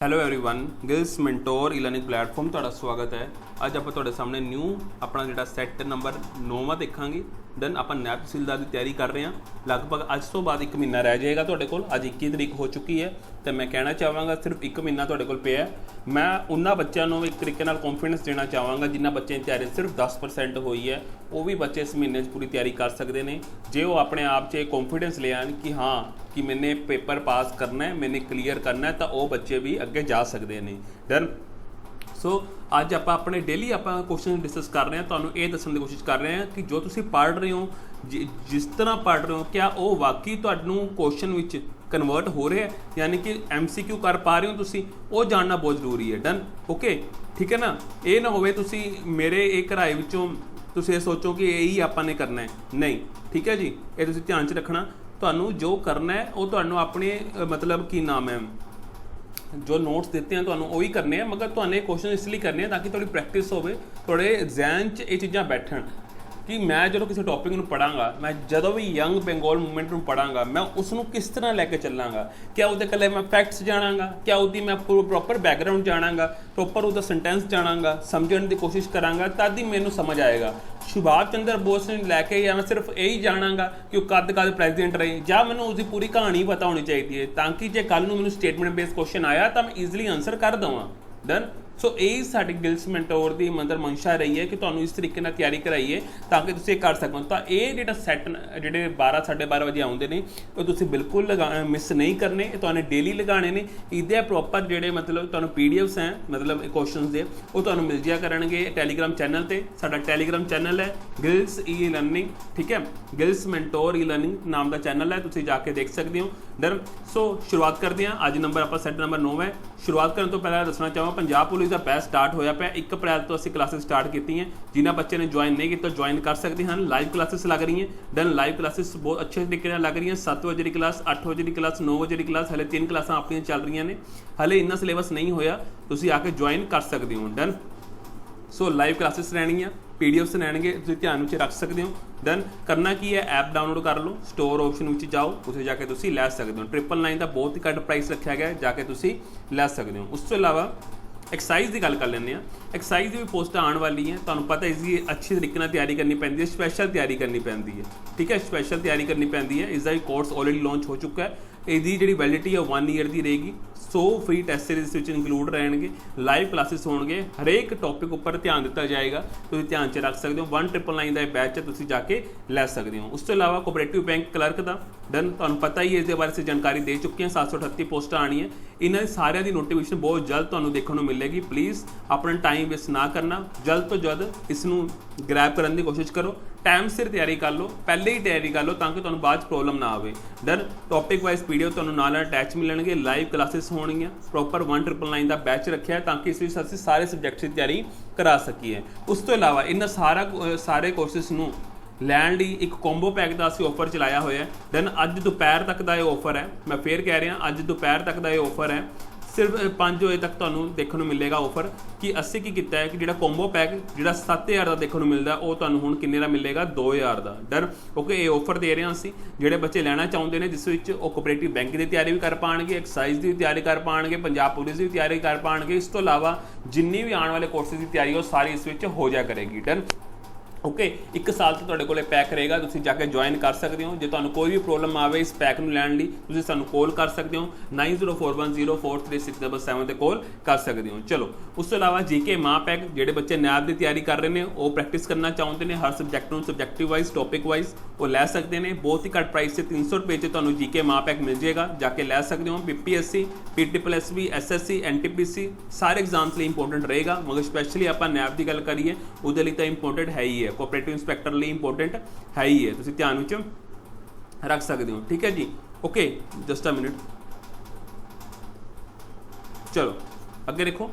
Hello everyone Giles mentor ਈ-ਲਰਨਿੰਗ platform ਤੁਹਾਡਾ ਸਵਾਗਤ ਹੈ। ਅੱਜ ਆਪਾਂ ਤੁਹਾਡੇ ਸਾਹਮਣੇ ਨਿਊ ਆਪਣਾ ਜਿਹੜਾ ਸੈੱਟ ਨੰਬਰ 9ਵਾਂ ਦੇਖਾਂਗੇ। ਦੈਨ ਆਪਾਂ ਨੈਬ ਤਹਿਸੀਲਦਾਰ ਦੀ ਤਿਆਰੀ ਕਰ ਰਹੇ ਹਾਂ। ਲਗਭਗ ਅੱਜ ਤੋਂ ਬਾਅਦ 1 ਮਹੀਨਾ ਰਹਿ ਜਾਏਗਾ ਤੁਹਾਡੇ ਕੋਲ। ਅੱਜ 21 ਤਰੀਕ ਹੋ ਚੁੱਕੀ ਹੈ ਤੇ ਮੈਂ ਕਹਿਣਾ ਚਾਹਾਂਗਾ ਸਿਰਫ 1 ਮਹੀਨਾ ਤੁਹਾਡੇ ਕੋਲ ਪਿਆ। ਮੈਂ ਉਹਨਾਂ ਬੱਚਿਆਂ ਨੂੰ ਇੱਕ ਤਰੀਕੇ ਨਾਲ ਕੌਨਫੀਡੈਂਸ ਦੇਣਾ ਚਾਹਾਂਗਾ ਜਿਨ੍ਹਾਂ ਬੱਚਿਆਂ ਦੀ ਤਿਆਰੀ ਸਿਰਫ 10% ਹੋਈ ਹੈ। ਉਹ ਵੀ ਬੱਚੇ ਇਸ ਮਹੀਨੇ 'ਚ ਪੂਰੀ ਤਿਆਰੀ ਕਰ ਸਕਦੇ ਨੇ ਜੇ ਉਹ ਆਪਣੇ ਆਪ 'ਚ ਕੌਨਫੀਡੈਂਸ ਲੈ ਆਉਣ ਕਿ ਹਾਂ कि मैंने पेपर पास करना है, मैंने क्लीयर करना है, तो वो बच्चे भी अगे जा सकते हैं। डन सो ਅੱਜ ਆਪਾਂ ਆਪਣੇ ਡੇਲੀ ਆਪਾਂ ਕੁਐਸਚਨ ਡਿਸਕਸ ਕਰ ਰਹੇ ਹਾਂ। ਤੁਹਾਨੂੰ ਇਹ ਦੱਸਣ ਦੀ ਕੋਸ਼ਿਸ਼ ਕਰ ਰਹੇ ਹਾਂ ਕਿ ਜੋ ਤੁਸੀਂ ਪੜ੍ਹ ਰਹੇ ਹੋ ਜਿਸ ਤਰ੍ਹਾਂ ਪੜ੍ਹ ਰਹੇ ਹੋ ਕਿਆ ਉਹ ਵਾਕਈ ਤੁਹਾਨੂੰ ਕੁਐਸਚਨ ਵਿੱਚ ਕਨਵਰਟ ਹੋ ਰਿਹਾ ਹੈ, ਯਾਨੀ ਕਿ MCQ ਕਰ ਪਾ ਰਹੇ ਹੋ ਤੁਸੀਂ, ਉਹ ਜਾਣਨਾ ਬਹੁਤ ਜ਼ਰੂਰੀ ਹੈ। ਡਨ ਓਕੇ ਠੀਕ ਹੈ ਨਾ। ਇਹ ਨਾ ਹੋਵੇ ਤੁਸੀਂ ਮੇਰੇ ਇਹ ਕਰਾਏ ਵਿੱਚੋਂ ਤੁਸੀਂ ਇਹ ਸੋਚੋ ਕਿ ਇਹੀ ਆਪਾਂ ਨੇ ਕਰਨਾ ਹੈ, ਨਹੀਂ ਠੀਕ ਹੈ ਜੀ। ਇਹ ਤੁਸੀਂ ਧਿਆਨ 'ਚ ਰੱਖਣਾ। ਤੁਹਾਨੂੰ ਜੋ ਕਰਨਾ ਹੈ ਉਹ ਤੁਹਾਨੂੰ ਆਪਣੇ मतलब की नाम है जो नोट्स देते हैं ਤੁਹਾਨੂੰ ਉਹੀ ਕਰਨੇ ਆ, ਮਗਰ ਤੁਹਾਨੂੰ ਇਹ ਕੁਐਸਚਨ ਇਸ ਲਈ ਕਰਨੇ ਆ ਤਾਂ ਕਿ ਤੁਹਾਡੀ ਪ੍ਰੈਕਟਿਸ ਹੋਵੇ, ਤੁਹਾਡੇ ਜ਼ਿਹਨ 'ਚ ਇਹ ਚੀਜ਼ਾਂ ਬੈਠਣ ਕਿ ਮੈਂ ਜਦੋਂ ਕਿਸੇ ਟੌਪਿਕ ਨੂੰ ਪੜਾਂਗਾ, ਮੈਂ ਜਦੋਂ ਵੀ ਯੰਗ ਬੰਗਾਲ ਮੂਵਮੈਂਟ ਨੂੰ ਪੜਾਂਗਾ, ਮੈਂ ਉਸ ਨੂੰ ਕਿਸ ਤਰ੍ਹਾਂ ਲੈ ਕੇ ਚੱਲਾਂਗਾ। ਕਿਆ ਉਹਦੇ ਇਕੱਲੇ ਮੈਂ ਫੈਕਟਸ ਜਾਣਾਂਗਾ, ਕਿਆ ਉਹਦੀ ਮੈਂ ਪ੍ਰੋਪਰ ਬੈਕਗਰਾਊਂਡ ਜਾਣਾਂਗਾ, ਪ੍ਰੋਪਰ ਉਹਦਾ ਸੈਂਟੈਂਸ ਜਾਣਾਂਗਾ, ਸਮਝਣ ਦੀ ਕੋਸ਼ਿਸ਼ ਕਰਾਂਗਾ, ਤਦ ਹੀ ਮੈਨੂੰ ਸਮਝ ਆਏਗਾ। ਸੁਭਾਸ਼ ਚੰਦਰ ਬੋਸ ਨੂੰ ਲੈ ਕੇ ਜਾਂ ਮੈਂ ਸਿਰਫ ਇਹੀ ਜਾਣਾਂਗਾ ਕਿ ਉਹ ਕਦ ਪ੍ਰੈਜ਼ੀਡੈਂਟ ਰਹੇ, ਜਾਂ ਮੈਨੂੰ ਉਸਦੀ ਪੂਰੀ ਕਹਾਣੀ ਪਤਾ ਹੋਣੀ ਚਾਹੀਦੀ ਹੈ ਤਾਂ ਕਿ ਜੇ ਕੱਲ੍ਹ ਨੂੰ ਮੈਨੂੰ ਸਟੇਟਮੈਂਟ ਬੇਸ ਕੁਐਸਚਨ ਆਇਆ ਤਾਂ ਮੈਂ ਈਜ਼ੀਲੀ ਆਨਸਰ ਕਰ ਦੇਵਾਂ। ਡਨ ਸੋ ਇਹ ਸਾਡੀ ਗਿਲਸ ਮੈਂਟੋਰ ਦੀ ਮਨਸ਼ਾ ਰਹੀ ਹੈ ਕਿ ਤੁਹਾਨੂੰ ਇਸ ਤਰੀਕੇ ਨਾਲ ਤਿਆਰੀ ਕਰਾਈਏ ਤਾਂ ਕਿ ਤੁਸੀਂ ਇਹ ਕਰ ਸਕੋ। ਤਾਂ ਇਹ ਜਿਹੜਾ ਸੈੱਟ ਜਿਹੜੇ 12 12:30 ਵਜੇ ਆਉਂਦੇ ਨੇ ਉਹ ਤੁਸੀਂ ਬਿਲਕੁਲ ਮਿਸ ਨਹੀਂ ਕਰਨੇ, ਇਹ ਤੁਹਾਨੂੰ ਡੇਲੀ ਲਗਾਉਣੇ ਨੇ। ਇਹਦੇ ਪ੍ਰੋਪਰ ਜਿਹੜੇ ਮਤਲਬ ਤੁਹਾਨੂੰ PDFs ਹੈ ਮਤਲਬ ਕੁਐਸਚਨਸ ਦੇ ਉਹ ਤੁਹਾਨੂੰ ਮਿਲ ਜਿਆ ਕਰਨਗੇ ਟੈਲੀਗ੍ਰਾਮ ਚੈਨਲ 'ਤੇ। ਸਾਡਾ ਟੈਲੀਗ੍ਰਾਮ ਚੈਨਲ ਹੈ ਗਿਲਸ ਈ-ਲਰਨਿੰਗ, ਠੀਕ ਹੈ, ਗਿਲਸ ਮੈਂਟੋਰ ਈ-ਲਰਨਿੰਗ ਨਾਮ ਦਾ ਚੈਨਲ ਹੈ, ਤੁਸੀਂ ਜਾ ਕੇ ਦੇਖ ਸਕਦੇ ਹੋ। ਡਨ ਸੋ ਸ਼ੁਰੂਆਤ ਕਰਦੇ ਹਾਂ। ਅੱਜ ਨੰਬਰ ਆਪਾਂ ਸੈੱਟ ਨੰਬਰ 9 ਹੈ। ਸ਼ੁਰੂਆਤ ਕਰਨ ਤੋਂ ਪਹਿਲਾਂ ਦੱਸਣਾ ਚਾਹਾਂਗਾ ਪੰਜਾਬ ਪੁਲਿਸ ਦਾ ਬੈਚ ਸਟਾਰਟ ਹੋਇਆ ਪਿਆ। 1 ਅਪ੍ਰੈਲ ਤੋਂ ਅਸੀਂ ਕਲਾਸਿਸ ਸਟਾਰਟ ਕੀਤੀਆਂ। ਜਿਨ੍ਹਾਂ ਬੱਚੇ ਨੇ ਜੁਆਇਨ ਨਹੀਂ ਕੀਤਾ ਜੁਆਇਨ ਕਰ ਸਕਦੇ ਹਨ। ਲਾਈਵ ਕਲਾਸਿਸ ਲੱਗ ਰਹੀਆਂ। ਡਨ ਲਾਈਵ ਕਲਾਸਿਸ ਬਹੁਤ ਅੱਛੇ ਤਰੀਕੇ ਨਾਲ ਲੱਗ ਰਹੀਆਂ। 7 ਵਜੇ ਦੀ ਕਲਾਸ, 8 ਵਜੇ ਦੀ ਕਲਾਸ, 9 ਵਜੇ ਦੀ ਕਲਾਸ, ਹਲੇ 3 ਕਲਾਸਾਂ ਆਪਣੀਆਂ ਚੱਲ ਰਹੀਆਂ ਨੇ। ਹਲੇ ਇੰਨਾ ਸਿਲੇਬਸ ਨਹੀਂ ਹੋਇਆ, ਤੁਸੀਂ ਆ ਕੇ ਜੁਆਇਨ ਕਰ ਸਕਦੇ ਹੋ। ਡਨ ਸੋ ਲਾਈਵ ਕਲਾਸਿਸ ਰਹਿਣਗੀਆਂ, PDFs ਰਹਿਣਗੇ, ਤੁਸੀਂ ਧਿਆਨ ਵਿੱਚ ਰੱਖ ਸਕਦੇ ਹੋ। ਦੈਨ ਕਰਨਾ ਕੀ ਹੈ, ਐਪ ਡਾਊਨਲੋਡ ਕਰ ਲਓ, ਸਟੋਰ ਆਪਸ਼ਨ ਵਿੱਚ ਜਾਓ, ਉੱਥੇ ਜਾ ਕੇ ਤੁਸੀਂ ਲੈ ਸਕਦੇ ਹੋ। 999 ਦਾ ਬਹੁਤ ਹੀ ਘੱਟ ਪ੍ਰਾਈਸ ਰੱਖਿਆ ਗਿਆ, ਜਾ ਕੇ ਤੁਸੀਂ ਲੈ ਸਕਦੇ ਹੋ। ਉਸ ਤੋਂ ਇਲਾਵਾ ਐਕਸਾਈਜ਼ ਦੀ ਗੱਲ ਕਰ ਲੈਂਦੇ ਹਾਂ। ਐਕਸਾਈਜ਼ ਦੀ ਵੀ ਪੋਸਟ ਆਉਣ ਵਾਲੀ ਹੈ। ਤੁਹਾਨੂੰ ਪਤਾ ਇਸ ਦੀ ਅੱਛੀ ਤਰੀਕੇ ਨਾਲ ਤਿਆਰੀ ਕਰਨੀ ਪੈਂਦੀ ਹੈ, ਸਪੈਸ਼ਲ ਤਿਆਰੀ ਕਰਨੀ ਪੈਂਦੀ ਹੈ, ਠੀਕ ਹੈ, ਸਪੈਸ਼ਲ ਤਿਆਰੀ ਕਰਨੀ ਪੈਂਦੀ ਹੈ। ਇਸ ਦਾ ਵੀ ਕੋਰਸ ਆਲਰੇਡੀ ਲਾਂਚ ਹੋ ਚੁੱਕਾ ਹੈ। ਇਹਦੀ ਜਿਹੜੀ ਵੈਲਿਡਿਟੀ ਹੈ 1 ਈਅਰ ਦੀ ਰਹੇਗੀ। 100 ਫ੍ਰੀ ਟੈਸਟ ਸੀਰੀਜ਼ ਵਿੱਚ ਇਨਕਲੂਡ ਰਹਿਣਗੇ। ਲਾਈਵ ਕਲਾਸਿਸ ਹੋਣਗੇ, ਹਰੇਕ ਟੌਪਿਕ ਉੱਪਰ ਧਿਆਨ ਦਿੱਤਾ ਜਾਏਗਾ, ਤੁਸੀਂ ਧਿਆਨ 'ਚ ਰੱਖ ਸਕਦੇ ਹੋ। 1999 ਦਾ ਇਹ ਬੈਚ ਹੈ, ਤੁਸੀਂ ਜਾ ਕੇ ਲੈ ਸਕਦੇ ਹੋ। ਉਸ ਤੋਂ ਇਲਾਵਾ ਕੋਆਪਰੇਟਿਵ ਬੈਂਕ ਕਲਰਕ ਦਾ ਡਨ ਤੁਹਾਨੂੰ ਪਤਾ ਹੀ ਹੈ, ਇਸ ਦੇ ਬਾਰੇ ਅਸੀਂ ਜਾਣਕਾਰੀ ਦੇ ਚੁੱਕੇ ਹਾਂ। 738 ਪੋਸਟਾਂ ਆਉਣੀਆਂ। ਇਹਨਾਂ ਦੇ ਸਾਰਿਆਂ ਦੀ ਨੋਟੀਫਿਕੇਸ਼ਨ ਬਹੁਤ ਜਲਦ ਤੁਹਾਨੂੰ ਦੇਖਣ ਨੂੰ ਮਿਲੇਗੀ। ਪਲੀਜ਼ ਆਪਣਾ ਟਾਈਮ ਵੇਸਟ ਨਾ ਕਰਨਾ, ਜਲਦ ਤੋਂ ਜਲਦ ਇਸ ਨੂੰ ਗ੍ਰੈਬ ਕਰਨ ਦੀ ਕੋਸ਼ਿਸ਼ ਕਰੋ। ਟਾਈਮ ਸਿਰ ਤਿਆਰੀ ਕਰ ਲਓ, ਪਹਿਲੇ ਹੀ ਤਿਆਰੀ ਕਰ ਲਓ ਤਾਂ ਕਿ ਤੁਹਾਨੂੰ ਬਾਅਦ 'ਚ ਪ੍ਰੋਬਲਮ ਨਾ ਆਵੇ। ਡਨ ਟੌਪਿਕ ਵਾਈਜ਼ PDF ਤੁਹਾਨੂੰ ਨਾਲ ਅਟੈਚ ਮਿਲਣਗੇ। ਲਾਈਵ ਕਲਾਸਿਸ ਹੋਣਗੀਆਂ। ਪ੍ਰੋਪਰ 1999 ਦਾ ਬੈਚ ਰੱਖਿਆ ਤਾਂ ਕਿ ਇਸ ਵਿੱਚ ਅਸੀਂ ਸਾਰੇ ਸਬਜੈਕਟਸ ਦੀ ਤਿਆਰੀ ਕਰਾ ਸਕੀਏ। ਉਸ ਤੋਂ ਇਲਾਵਾ ਇਹਨਾਂ ਸਾਰੇ ਕੋਰਸਿਸ ਨੂੰ ਲੈਣ ਲਈ ਇੱਕ ਕੋਂਬੋ ਪੈਕ ਦਾ ਅਸੀਂ ਆਫਰ ਚਲਾਇਆ ਹੋਇਆ ਹੈ। ਦੈਨ ਅੱਜ ਦੁਪਹਿਰ ਤੱਕ ਦਾ ਇਹ ਆਫਰ ਹੈ, ਮੈਂ ਫੇਰ ਕਹਿ ਰਿਹਾ ਅੱਜ ਦੁਪਹਿਰ ਤੱਕ ਦਾ ਇਹ ਆਫਰ ਹੈ। ਸਿਰਫ 5 ਵਜੇ ਤੱਕ ਤੁਹਾਨੂੰ ਦੇਖਣ ਨੂੰ ਮਿਲੇਗਾ ਆਫਰ ਕਿ ਅਸੀਂ ਕੀ ਕੀਤਾ ਹੈ ਕਿ ਜਿਹੜਾ ਕੋਂਬੋ ਪੈਕ ਜਿਹੜਾ 7000 ਦਾ ਦੇਖਣ ਨੂੰ ਮਿਲਦਾ ਉਹ ਤੁਹਾਨੂੰ ਹੁਣ ਕਿੰਨੇ ਦਾ ਮਿਲੇਗਾ, 2000 ਦਾ। ਡਨ ਓਕੇ ਇਹ ਆਫਰ ਦੇ ਰਹੇ ਹਾਂ ਅਸੀਂ। ਜਿਹੜੇ ਬੱਚੇ ਲੈਣਾ ਚਾਹੁੰਦੇ ਨੇ ਜਿਸ ਵਿੱਚ ਉਹ ਕੋਆਪਰੇਟਿਵ ਬੈਂਕ ਦੀ ਤਿਆਰੀ ਵੀ ਕਰ ਪਾਉਣਗੇ, ਐਕਸਾਈਜ਼ ਦੀ ਤਿਆਰੀ ਕਰ ਪਾਉਣਗੇ, ਪੰਜਾਬ ਪੁਲਿਸ ਦੀ ਤਿਆਰੀ ਕਰ ਪਾਉਣਗੇ। ਇਸ ਤੋਂ ਇਲਾਵਾ ਜਿੰਨੀ ਵੀ ਆਉਣ ਵਾਲੇ ਕੋਰਸਿਸ ਦੀ ਤਿਆਰੀ ਉਹ ਸਾਰੀ ਇਸ ਵਿੱਚ ਹੋ ਜਾ ਕਰੇਗੀ। ਡਨ ਓਕੇ 1 ਸਾਲ ਤੋਂ ਤੁਹਾਡੇ ਕੋਲ ਪੈਕ ਰਹੇਗਾ, ਤੁਸੀਂ ਜਾ ਕੇ ਜੁਆਇਨ ਕਰ ਸਕਦੇ ਹੋ। ਜੇ ਤੁਹਾਨੂੰ ਕੋਈ ਵੀ ਪ੍ਰੋਬਲਮ ਆਵੇ ਇਸ ਪੈਕ ਨੂੰ ਲੈਣ ਲਈ ਤੁਸੀਂ ਸਾਨੂੰ ਕਾਲ ਕਰ ਸਕਦੇ ਹੋ। 9041043677 ਤੇ ਕਾਲ ਕਰ ਸਕਦੇ ਹੋ। ਚਲੋ ਉਸ ਤੋਂ ਇਲਾਵਾ GK ਮਾਂ ਪੈਕ ਜਿਹੜੇ ਬੱਚੇ ਨੈਬ ਦੀ ਤਿਆਰੀ ਕਰ ਰਹੇ ਨੇ ਉਹ ਪ੍ਰੈਕਟਿਸ ਕਰਨਾ ਚਾਹੁੰਦੇ ਨੇ ਹਰ ਸਬਜੈਕਟ ਨੂੰ ਸਬਜੈਕਟਿਵ ਵਾਈਜ਼ ਟੌਪਿਕ ਵਾਈਜ਼ ਉਹ ਲੈ ਸਕਦੇ ਨੇ। ਬਹੁਤ ਹੀ ਘੱਟ ਪ੍ਰਾਈਸ 'ਤੇ 300 ਰੁਪਏ 'ਚ ਤੁਹਾਨੂੰ GK ਮਾਂ ਪੈਕ ਮਿਲ ਜਾਏਗਾ, ਜਾ ਕੇ ਲੈ ਸਕਦੇ ਹੋ। PPSC PSSB SSC NTPC ਸਾਰੇ ਐਗਜ਼ਾਮਸ ਲਈ ਇੰਪੋਰਟੈਂਟ ਰਹੇਗਾ, ਮਗਰ ਸਪੈਸ਼ਲੀ ਆਪਾਂ ਨੈਬ ਦੀ ਗੱਲ ਕਰੀਏ ਉਹਦੇ ਲਈ ਤਾਂ ਇੰਪੋਰਟੈਂਟ ਹੈ ਹੀ ਹੈ। ਕੋਆਪਰੇਟਿਵ ਇੰਸਪੈਕਟਰ ਲਈ ਇੰਪੋਰਟੈਂਟ ਹੈ ਹੀ ਹੈ, ਤੁਸੀਂ ਧਿਆਨ ਵਿੱਚ ਰੱਖ ਸਕਦੇ ਹੋ। ਠੀਕ ਹੈ ਜੀ ਓਕੇ ਜਸਟ ਅ ਮਿੰਟ। ਚਲੋ ਅੱਗੇ ਦੇਖੋ,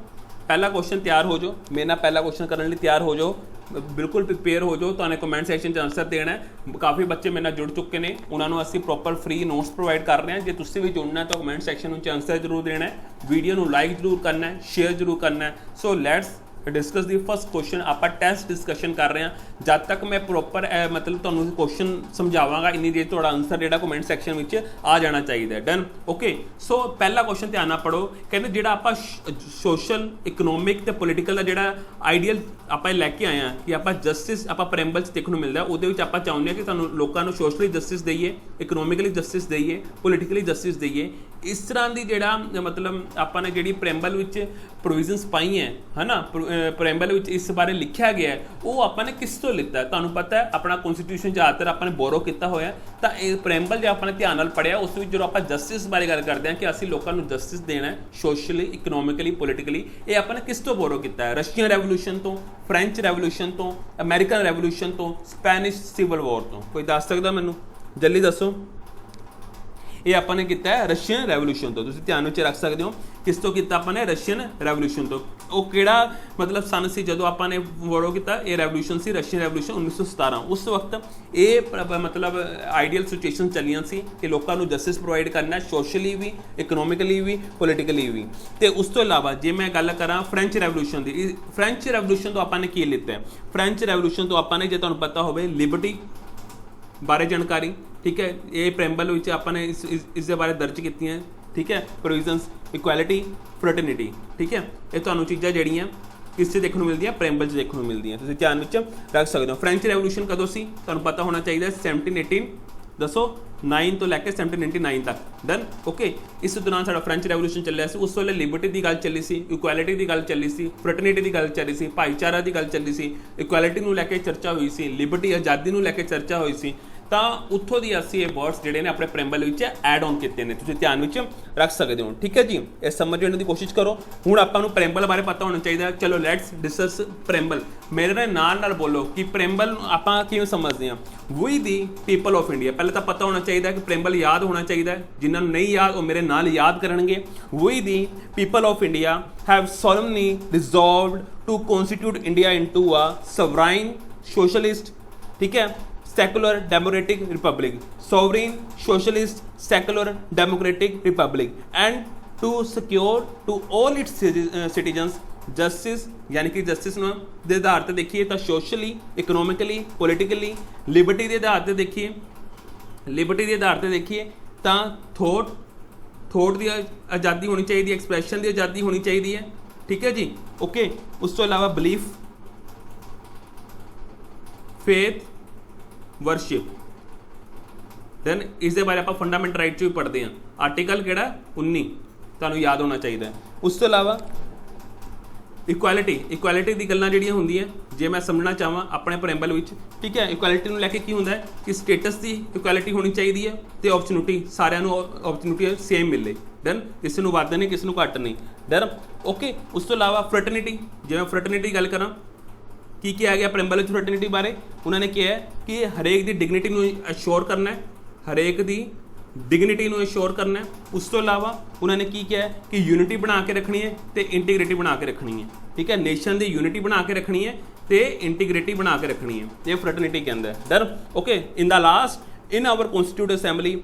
ਪਹਿਲਾ ਕੁਐਸਚਨ ਤਿਆਰ ਹੋ ਜਾਓ, ਮੇਰੇ ਨਾਲ ਪਹਿਲਾ ਕੁਐਸਚਨ ਕਰਨ ਲਈ ਤਿਆਰ ਹੋ ਜਾਓ, ਬਿਲਕੁਲ ਪ੍ਰੀਪੇਅਰ ਹੋ ਜਾਓ। ਤੁਹਾਨੂੰ ਕਮੈਂਟ ਸੈਕਸ਼ਨ 'ਚ ਆਨਸਰ ਦੇਣਾ ਹੈ। ਕਾਫੀ ਬੱਚੇ ਮੇਰੇ ਨਾਲ ਜੁੜ ਚੁੱਕੇ ਨੇ, ਉਹਨਾਂ ਨੂੰ ਅਸੀਂ ਪ੍ਰੋਪਰ ਫ੍ਰੀ ਨੋਟਸ ਪ੍ਰੋਵਾਈਡ ਕਰ ਰਹੇ ਹਾਂ। ਜੇ ਤੁਸੀਂ ਵੀ ਜੁੜਨਾ ਤਾਂ ਕਮੈਂਟ ਸੈਕਸ਼ਨ ਵਿੱਚ ਆਨਸਰ ਜ਼ਰੂਰ ਦੇਣਾ ਹੈ, ਵੀਡੀਓ ਨੂੰ ਲਾਈਕ ਜ਼ਰੂਰ ਕਰਨਾ ਹੈ, ਸ਼ੇਅਰ ਜ਼ਰੂਰ ਕਰਨਾ ਹੈ। So let's discuss the first question आप टेस्ट डिस्कशन कर रहे हैं जब तक मैं प्रॉपर मतलब तुहानूं क्वेश्चन समझावांगा इन्नी देर तुहाडा आंसर जिहड़ा कमेंट सैक्शन विच आ जाना चाहिए डन ओके सो पहला क्वेश्चन ध्यान नाल पढ़ो कहते जिहड़ा आपां सोशल इकनोमिक ते पोलीटिकल दा जिहड़ा आइडियल आपां लैके आए हैं कि आपां जस्टिस आपां प्रैम्बल च देखण नूं मिलदा उहदे विच आपां चाहुंदे हां कि तुहानूं लोकां नूं सोशली जस्टिस दईए इकनोमिकली जस्टिस दईए पोलीटिकली जस्टिस दईए इस तरह की जिहड़ा मतलब आपने जिहड़ी प्रैम्बल विच प्रोविजनस पाई है ना प्रैम्बल विच इस बारे लिखा गया है वो आपने किस तो लिता है तुहानूं पता है अपना कॉन्स्टिट्यूशन ज़्यादातर आपने बोरो किया होया तो प्रैम्बल जो आपने ध्यान नाल पढ़िया उस जो आप जस्टिस बारे गल करते हैं कि असीं लोकां नूं जस्टिस देना है सोशली इकनोमिकली पोलीटिकली ये आपने किस तो बोरो किया है रशियन रेवोल्यूशन तो फ्रेंच रेवोल्यूशन तो अमेरिकन रेवोल्यूशन तो स्पैनिश सिविल वॉर तो कोई दस सकदा मैनूं जल्दी दसो ये आपने किया है रशियन रेवोल्यूशन तो तुसीं ध्यान में रख सकते हो किस तो किया आपने रशियन रेवोल्यूशन तो वो किहड़ा मतलब सन सी जदों आपने वॉरो किया ये रेवोल्यूशन सी रशियन रेवोल्यूशन 1917 उस वक्त ये मतलब आइडियल सिचुएशन चलियां सी कि लोगों को जस्टिस प्रोवाइड करना सोशली भी इकनोमिकली भी पोलीटिकली भी तो उस तो इलावा जे मैं गल करा फ्रेंच रेवोल्यूशन की फ्रेंच रेवोल्यूशन तो आपने की लिता है फ्रेंच रेवोल्यूशन तो आपने जो तुहानूं पता हो लिबर्टी बारे जानकारी ठीक है ये प्रैम्बल विच आपने इस बारे दर्ज की हैं ठीक है प्रोविजनस इक्वैलिटी फ्रैटर्निटी ठीक है ये तुहानूं चीज़ां जिहड़ियां किस से देखने मिलती है प्रैम्बल से देखने मिलती हैं तुसीं ध्यान विच रख सकते हो फ्रेंच रेवोल्यूशन कदों सी तुहानूं पता होना चाहिए 1718 दसो 9 तो लैके 1799 तक डन ओके इस दौरान साडा फ्रेंच रेवोल्यूशन चलिया सी उस वेले लिबर्टी की गल चली सी इक्वैलिटी की गल चली सी फ्रैटर्निटी की गल चली सी भाईचारा की गल चली सी इक्वैलिटी नूं लैके चर्चा हुई सी लिबर्टी आज़ादी नूं लैके चर्चा हुई सी तो उत्थों दी असीं ये वर्ड्स जिहड़े ने अपने प्रैम्बल विच ऐड ऑन कीते ने तुसीं ध्यान विच रख सकते हो ठीक है जी ये समझने की कोशिश करो हुण आपां नूं प्रैम्बल बारे पता होना चाहिए चलो लैट्स डिस्कस प्रैम्बल मेरे नाल बोलो कि प्रैम्बल आपां किवें समझदे हां we the people of India पहले तो पता होना चाहिए कि प्रैम्बल याद होना चाहिए जिन्होंने नहीं याद वो मेरे नाल याद करनगे we the people of India have solemnly resolved to constitute India into a sovereign socialist ठीक है secular democratic republic sovereign socialist secular democratic republic and to secure to all its citizens justice यानी कि justice के आधार पर देखिए तो socially इकनोमिकली पोलीटिकली liberty के आधार पर देखिए लिबर्टी के आधार पर देखिए तो थोट की आज़ादी होनी चाहिए एक्सप्रैशन की आज़ादी होनी चाहिए है ठीक है जी ओके उस तो अलावा बिलीफ फेथ वर्शिप दैन इस बारे आप फंडामेंटल राइट भी पढ़ते हैं आर्टिकल किहड़ा 19 तुहानूं याद होना चाहिए उस तो अलावा इक्वैलिटी की गल्लां जिहड़ियां हुंदियां जे मैं समझना चाहां अपने प्रैम्बल विच ठीक है इक्वैलिटी नूं लैके की हुंदा है कि स्टेटस की इक्वैलिटी होनी चाहिए है तो अपॉर्चुनिटी सारिਆਂ ਨੂੰ अपॉर्चुनिटी सेम मिले डन किसी ਨੂੰ ਵੱਧ नहीं किसी ਨੂੰ घट नहीं डन ओके उस तो अलावा फ्रैटर्निटी जे मैं फ्रैटर्निटी गल करा की किया गया प्रैम्बल विच फ्रैटर्निटी बारे उन्होंने कहा है कि हरेक की डिगनिटी नूं अश्योर करना है हरेक की डिगनिटी नूं अश्योर करना है उस तो अलावा उन्होंने की किया है कि यूनिटी बना के रखनी है तो इंटीग्रिटी बना के रखनी है ठीक है नेशन की यूनिटी बना के रखनी है तो इंटीग्रिटी बना के रखनी है ये फ्रैटर्निटी कहता है डर okay in the last in our constitutive assembly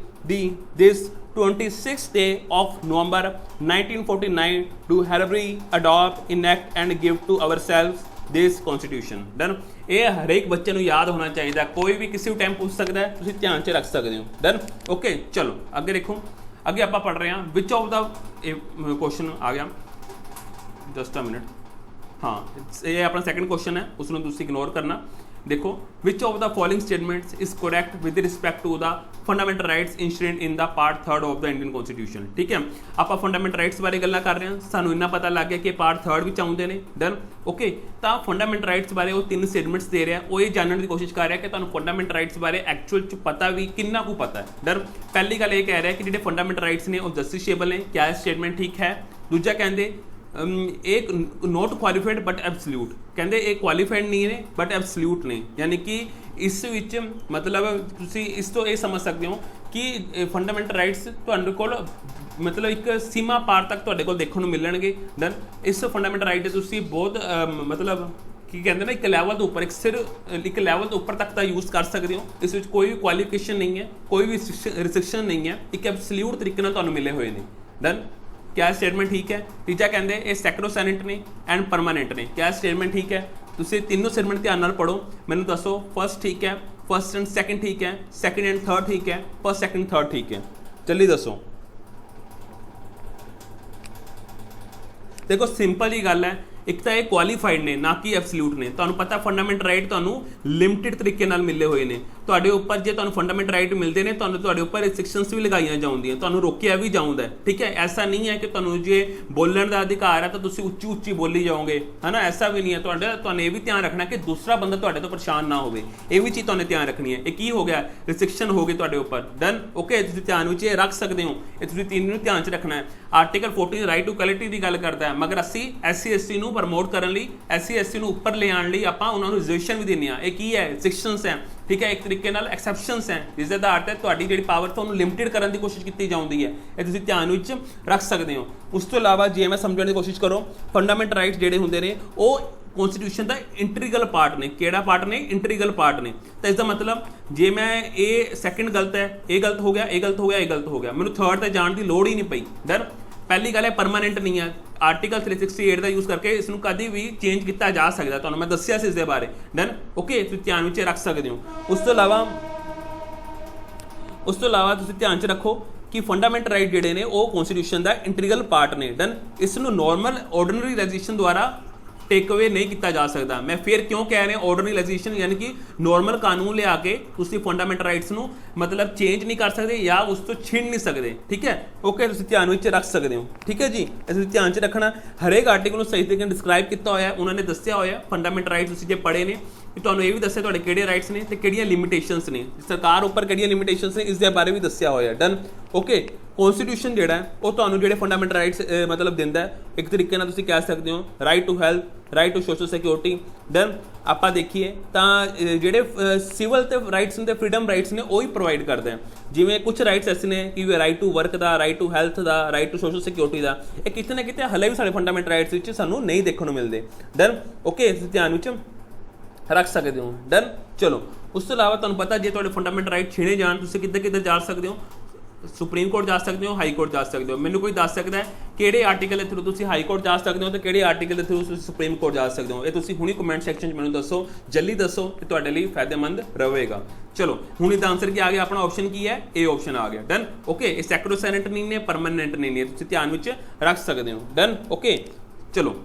this 26th day of November 1949 do hereby adopt enact and give to ourselves this constitution done ये हरेक बच्चे नूं याद होना चाहिए कोई भी किसी टाइम पूछ सकता है तुसीं ध्यान च रख सकते हो डन ओके चलो अगे देखो अगे आप पढ़ रहे हैं विच ऑफ द क्वेश्चन आ गया जस्ट अ मिनट हाँ ये अपना सैकेंड क्वेश्चन है उसमें तुसीं इग्नोर करना देखो which of the following statements is correct with respect to the fundamental rights ensured in the part 3 of the Indian constitution ठीक है आप फंडामेंटल राइट्स बारे गल्लां कर रहे हैं सानू इन्ना पता लग गया कि पार्ट 3 विच आउंदे ने डन ओके तो फंडामेंटल राइट्स बारे वो 3 स्टेटमेंट्स दे रहा है वो ये जानने की कोशिश कर रहा है कि तुहानू फंडामेंटल राइट्स बारे एक्चुअल च पता भी किन्ना को पता है डन पहली गल ये कह रहा है कि जो फंडामेंटल राइट्स ने वो जस्टिसेबल ने क्या स्टेटमेंट ठीक है दूजा कहते एक नॉट क्वालिफाइड बट एब्सल्यूट कहते एक क्वालिफाइड नहीं ने बट एब्सल्यूट ने यानी कि इस विच मतलब तुसी इस तो ये समझ सकते हो कि फंडामेंटल राइट्स तुहाडे कोल मतलब एक सीमा पार तक तुहाडे कोल देखने को मिलणगे डन इस फंडामेंटल राइट तुसी बहुत मतलब की कहते ना एक लैवल के उपर एक सिर एक लैवल के उपर तक का यूज़ कर सकते हो इस विच कोई भी क्वालिफिकेशन नहीं है कोई भी रिस्ट्रिक्शन नहीं है एक एब्सल्यूट तरीके नाल तुहानू मिले हुए ने डन क्या स्टेटमेंट ठीक है। तीजा कहते ये सैक्रोसैनेंट ने एंड परमानेंट ने, क्या स्टेटमेंट ठीक है। तुसीं तीनों स्टेटमेंट ध्यान नाल पढ़ो, मैनूं दसो फर्स्ट ठीक है, फर्स्ट एंड सैकेंड ठीक है, सैकेंड एंड थर्ड ठीक है, फर्स्ट सैकेंड थर्ड ठीक है। जल्दी दसो। देखो सिंपल जी गल है, एक तो ये क्वालीफाइड ने ना कि एब्सल्यूट ने। तुहानूं पता फंडामेंट राइट तुहानूं लिमिटेड तरीके नाल मिले हुए ने। तुहाडे उपर जे तुहानूं फंडामेंट राइट मिलते हैं तुहानूं तुहाडे उपर रिस्ट्रिक्शंस भी लगाई जाउंदियां, तुहानूं रोकिया भी जाउंदा है, ठीक है। ऐसा नहीं है कि तुहानूं जे बोलण दा अधिकार है तो तुसीं उच्ची उच्ची बोली जाओगे, है ना, ऐसा भी नहीं है। तुहानूं ये भी ध्यान रखना कि दूसरा बंदा तुहाडे तो परेशान ना होवे, ये भी चीज़ तुहानूं ध्यान रखनी है। ये की हो गया, रिस्ट्रिक्शन हो गई तुहाडे उपर, डन ओके। तुसीं ध्यान विच रख सकते हो, ये तुसीं तीनों ध्यान च रखना है। आर्टिकल 14 राइट टू इक्वलिटी की गल करता है, मगर असीं SC ST नूं प्रमोट करन लई SC ST नूं उपर ले आउण लई आपां उन्हां नूं रिजर्वेशन भी दिंदे हां। ये की है, रिस्ट्रिक्शंस है, ठीक है, एक तरीके नाल एक्सैप्शनस है, जिसका दा अर्थ है तुहाडी जिहड़ी पावर तुहानूं लिमिटेड करन दी कोशिश कीती जाउंदी है। ये तुसीं ध्यान विच रख सकते हो। उस तो इलावा जे मैं समझण दी कोशिश करो, फंडामेंटल राइट्स जिहड़े हुंदे ने वो कॉन्स्टिट्यूशन का इंटरीगल पार्ट ने। केड़ा पार्ट ने, इंटरीगल पार्ट ने। तो इसका मतलब जे मैं ये सैकेंड गलत है, ये गलत हो गया, ये गलत हो गया, ये गलत हो गया, मैंने थर्ड तक जाने की लोड़ ही नहीं पई। डर पहली गल है परमानेंट नहीं है, आर्टिकल 368 का यूज़ करके इसनूं कभी भी चेंज किया जा सकता, तुहानूं मैं दस्सिया सी इसके बारे, डन ओके। तुसीं ध्यान विच रख सकते हो। उस तो इलावा तुसीं ध्यान च रखो कि फंडामेंटल राइट जिहड़े ने वो कॉन्स्टिट्यूशन का इंटरीगल पार्ट ने, डन। इसनूं नॉर्मल ऑर्डनरी रजिस्ट्रेशन द्वारा टेक अवे नहीं किया जा सकता। मैं फिर क्यों कह रहा ऑर्डनरी लेजिस्लेशन, यानी कि नॉर्मल कानून लिया के तुसीं फंडामेंटल राइट्स नूं मतलब चेंज नहीं कर सकते या उस तो छीन नहीं सकते, ठीक है ओके। तुसीं ध्यान विच रख सकते हो, ठीक है जी। तुसीं ध्यान च रखना, हरेक आर्टिकल नूं सही तरीके डिस्क्राइब किया होया, उन्होंने दस्सिया होया फंडामेंटल राइट्स तुसीं जे पढ़े ने कि तुहानूं ये भी दस्सिया तुहाडे किहड़े राइट्स ने ते किहड़ियां लिमिटेशंस ने, सरकार उपर किहड़ियां लिमिटेशंस ने, इस बारे भी दस्सिया होया, डन ओके। कॉन्स्टिट्यूशन जिहड़ा है वो तुहानूं जिहड़े फंडामेंटल राइट्स मतलब दिंदा है, एक तरीके नाल तुसीं कह सकते हो right to health, right to social security, done. आपां देखीए तां जिहड़े सिविल ते राइट्स ने, फ्रीडम राइट्स ने, वो ही प्रोवाइड करदे हैं। जिवें कुछ राइट्स ऐसे ने कि राइट टू वर्क दा, राइट टू हैल्थ दा, राइट टू सोशल सिक्योरिटी दा, ये किते ना किते हले भी साडे फंडामेंटल राइट्स विच सानूं नहीं देखण नूं मिलदे, डन ओके। तुसीं ध्यान विच रख सकते हो, डन। चलो उस तो इलावा तुहानूं पता जे तुहाडे फंडामेंटल राइट छीने जाण, तुसीं किधर जा सकते हो, सुप्रीम कोर्ट जा सकते हो, हाई कोर्ट जा सकते हो। मैनूं कोई दस सकता है किहड़े आर्टिकल के थ्रू तुसीं हाई कोर्ट जा सकते हो तो किहड़े आर्टिकल के थ्रू तुसीं सुप्रीम कोर्ट जा सकते हो। ये तुसीं हुणी कमेंट सैक्शन मैनूं दसो, जल्दी दसो, ये तुहाडे लई फायदेमंद रहेगा। चलो हुण इसदा आंसर क्या आ गया, अपना ऑप्शन की है, ए ऑप्शन आ गया, डन ओके। ये सैक्रोसैनेंट नहीं ने, परमानेंट नहीं ने, तुसीं ध्यान विच रख सकते हो, डन ओके। चलो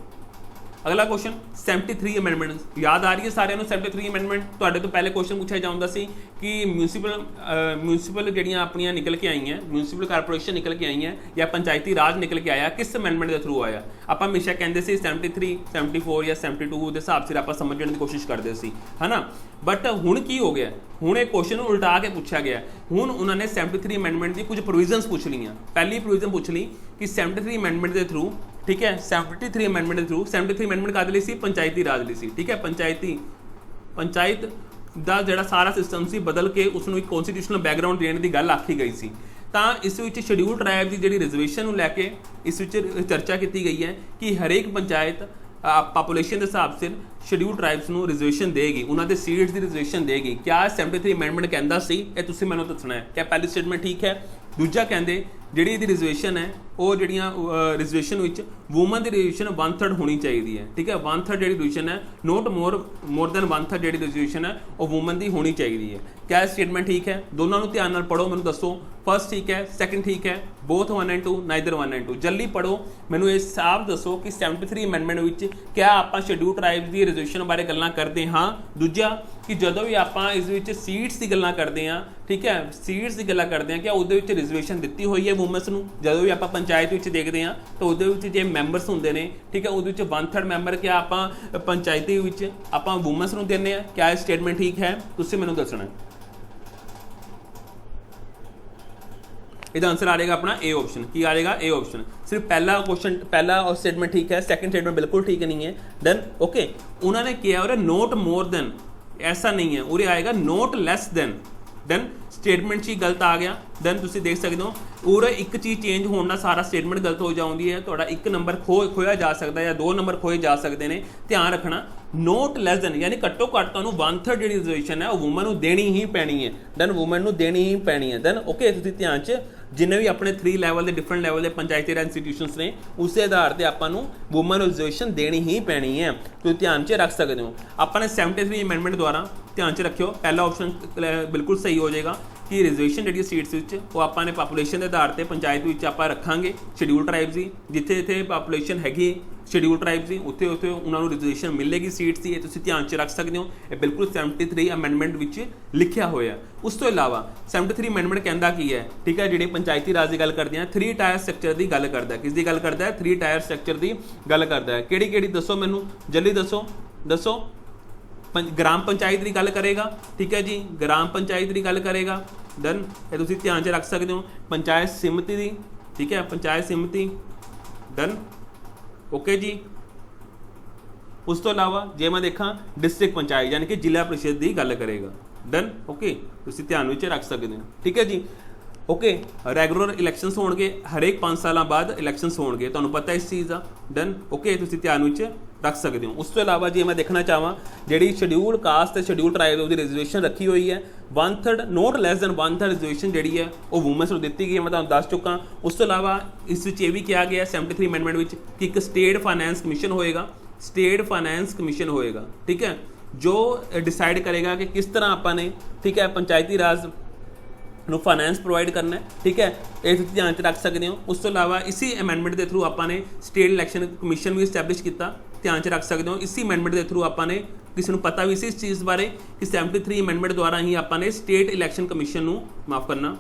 अगला क्वेश्चन 73 अमेंडमेंट याद आ रही है सारिਆਂ ਨੂੰ। 73 अमेंडमेंट ਤੁਹਾਡੇ ਤੋਂ ਪਹਿਲੇ क्वेश्चन पूछा जाता सी कि म्यूनसिपल ਜਿਹੜੀਆਂ ਆਪਣੀਆਂ ਨਿਕਲ ਕੇ ਆਈਆਂ, म्यूनसिपल कारपोरेशन निकल के आई हैं या पंचायती राज निकल के आया, किस अमेंडमेंट के थ्रू आया। आप हमेशा कहते सी 73, 74 या 72 के हिसाब से आप समझने की कोशिश करते सी, है ना। बट हुण की हो गया, हुण एक क्वेश्चन उल्टा के पूछा गया। हुण उन्होंने 73 अमेंडमेंट की कुछ प्रोविजनस पूछ ली। पहली प्रोविजन पूछ ली कि 73 अमेंडमेंट के थ्रू, ठीक है 73 अमेंडमेंट के थ्रू, 73 अमेंडमेंट काहदे लई सी, पंचायती राज लई सी, ठीक है। पंचायत ਦਾ ਜਿਹੜਾ ਸਾਰਾ ਸਿਸਟਮ ਸੀ ਬਦਲ ਕੇ ਉਸ ਨੂੰ ਇੱਕ ਕਨਸਟੀਟਿਊਸ਼ਨਲ ਬੈਕਗ੍ਰਾਉਂਡ ਦੇਣ ਦੀ ਗੱਲ ਆਖੀ ਗਈ ਸੀ। ਤਾਂ ਇਸ ਵਿੱਚ ਸ਼ਡਿਊਲ ਟ੍ਰਾਈਬ ਦੀ ਜਿਹੜੀ ਰਿਜ਼ਰਵੇਸ਼ਨ ਨੂੰ ਲੈ ਕੇ ਇਸ ਵਿੱਚ ਚਰਚਾ ਕੀਤੀ ਗਈ ਹੈ ਕਿ ਹਰੇਕ ਪੰਚਾਇਤ ਪਾਪੂਲੇਸ਼ਨ ਦੇ ਹਿਸਾਬ ਸਿਰ ਸ਼ਡਿਊਲ ਟ੍ਰਾਈਬਸ ਨੂੰ ਰਿਜ਼ਰਵੇਸ਼ਨ ਦੇਗੀ, ਉਹਨਾਂ ਦੇ ਸੀਟਸ ਦੀ ਰਿਜ਼ਰਵੇਸ਼ਨ ਦੇਗੀ। ਕਿਆ 73 ਅਮੈਂਡਮੈਂਟ ਕਹਿੰਦਾ ਸੀ, ਇਹ ਤੁਸੀਂ ਮੈਨੂੰ ਦੱਸਣਾ ਹੈ। ਕਿਆ ਪਹਿਲੀ ਸਟੇਟਮੈਂਟ ਠੀਕ ਹੈ। ਦੂਜਾ ਕਹਿੰਦੇ ਜਿਹੜੀ ਇਹਦੀ ਰਿਜ਼ਰਵੇਸ਼ਨ ਹੈ ਉਹ ਜਿਹੜੀਆਂ ਰਿਜ਼ਰਵੇਸ਼ਨ ਵਿੱਚ ਵੂਮਨ ਦੀ ਰਿਜ਼ਰਵੇਸ਼ਨ 1/3 ਹੋਣੀ ਚਾਹੀਦੀ ਹੈ, ਠੀਕ ਹੈ। 1/3 ਜਿਹੜੀ ਰਿਜ਼ਰਵੇਸ਼ਨ ਹੈ, ਨੋਟ ਮੋਰ ਦੈਨ 1/3 ਜਿਹੜੀ ਰਿਜ਼ਰਵੇਸ਼ਨ ਹੈ ਉਹ ਵੂਮਨ ਦੀ ਹੋਣੀ ਚਾਹੀਦੀ ਹੈ। ਕਿਆ ਸਟੇਟਮੈਂਟ ਠੀਕ ਹੈ। ਦੋਨਾਂ ਨੂੰ ਧਿਆਨ ਨਾਲ ਪੜ੍ਹੋ, ਮੈਨੂੰ ਦੱਸੋ फर्स्ट ठीक है, सैकेंड ठीक है, बोथ 1 and 2, नाइदर 1 and 2। जल्दी पढ़ो, मैनू ये साफ दसो कि 73 अमेंडमेंट विच क्या आप शेड्यूल ट्राइब्स की रिजर्वेशन बारे गल्लां करते हाँ। दूजा कि जदों भी आप इस विच सीट्स की गल्लां करते हैं, ठीक है सीट्स की गल्लां करते हैं, क्या उहदे विच रिजर्वेशन दित्ती हुई है वूमेंस नूं। जदों भी आप पंचायत विच देखते हैं तो उहदे विच जे मैंबरस हुंदे ने, ठीक है उहदे विच 1/3 मैंबर क्या आप पंचायती विच आप वूमेंस नूं दिंदे आ। क्या स्टेटमेंट ठीक है, तुसीं मैनूं दसना है। इसका आंसर आ जाएगा अपना ए ऑप्शन। की आ जाएगा ए ऑप्शन। सिर्फ पहला क्वेश्चन, पहला स्टेटमेंट ठीक है, सेकंड स्टेटमेंट बिल्कुल ठीक नहीं है, डन ओके। उन्होंने किया और नोट मोर देन, ऐसा नहीं है, उरे आएगा not less than, done. Statement ही गलत आ गया, डन तुसीं देख सकते हो। और एक चीज़ चेंज होने नाल सारा स्टेटमेंट गलत हो जाती है, तुहाडा एक नंबर खोया जा सकता है या 2 नंबर खोए जा सकते हैं। ध्यान रखना नोट लैस देन यानी घट्टो घट्ट तुहानूं 1/3 जिहड़ी रिजर्वेशन है वो वूमन नूं देनी ही पैनी है, डन वूमन नूं देनी ही पैनी है, डन ओके। तुसीं ध्यान च जिन्हें भी अपने 3 लैवल के डिफरेंट लैवल के पंचायती राज इंस्टीट्यूशनस ने उस आधार पर आपां नूं वूमन रिजर्वेशन देनी ही पैनी है। तुसीं ध्यान च रख सकते हो। अपने 73 अमेंडमेंट द्वारा ध्यान च रखियो, पहला ऑप्शन बिल्कुल सही हो जाएगा कि रिजर्वेशन जी सीट्स वो आपने पापूलेशन के आधार पर पंचायत आप रखांगे शेड्यूल ट्राइब्स की, जिथे जिथे पापूलेशन हैगी शेड्यूल ट्राइब्स की उत्थे उत्थे उन्होंने रिजर्वेशन मिलेगी सीट्स की। तुसीं ध्यान च रख सकते हो, ये बिल्कुल 73 अमेंडमेंट विच लिखिया होया। उस तो इलावा 73 अमेंडमेंट कहता की है, ठीक है, जिहड़े पंचायती राज की गल करते हैं 3 टायर स्ट्रक्चर की गल करता है। किसकी गल करता है? 3 टायर स्ट्रक्चर की गल करता है। किहड़ी किहड़ी दसो मैनू जल्दी दसो। ग्राम पंचायत की गल करेगा, ठीक है जी, ग्राम पंचायत की गल करेगा। डन, ये तुसीं ध्यान च रख सकते हो। पंचायत समिति की, ठीक है, पंचायत समिति। डन, ओके जी। उस तो इलावा जे मैं देखा डिस्ट्रिक्ट पंचायत यानी कि जिला परिषद की गल करेगा। डन, ओके, तुसीं ध्यान में रख सकते हो, ठीक है जी। ओके, रैगूलर इलैक्शनस होणगे, हरेक 5 साल बाद इलैक्शनस होणगे, तुहानूं पता इस चीज़ का। डन, ओके, तुसीं ध्यान में रख सकते हो। उस तो इलावा जे मैं देखना चाहवां जिहड़ी शेड्यूल कास्ट ते शेड्यूल ट्राइब उसकी रिजर्वेशन रखी हुई है 1/3 नॉट लैस दैन 1/3 रिजर्वेशन जी है वो वूमेंस को दी गई है, मैं तुहानूं दस चुका। उस तो इलावा इस ये भी कहा गया 73 अमेंडमेंट में कि एक स्टेट फाइनैंस कमीशन होएगा, स्टेट फाइनैंस कमीशन होएगा, ठीक है, जो डिसाइड करेगा कि किस तरह आपने, ठीक है, पंचायती राज ਨੂੰ फाइनैंस प्रोवाइड करना है, ठीक है, ये ध्यान च रख सकते हो। उस तो इलावा इसी अमेंडमेंट के थ्रू आपने स्टेट इलैक्शन कमीशन भी इस्टैबलिश किया, ध्यान च रख सकते हो। इसी अमेंडमेंट के थ्रू आपने किसी को पता भी सी इस चीज़ बारे कि 73 अमेंडमेंट द्वारा ही आपने स्टेट इलैक्शन कमीशन माफ़ करना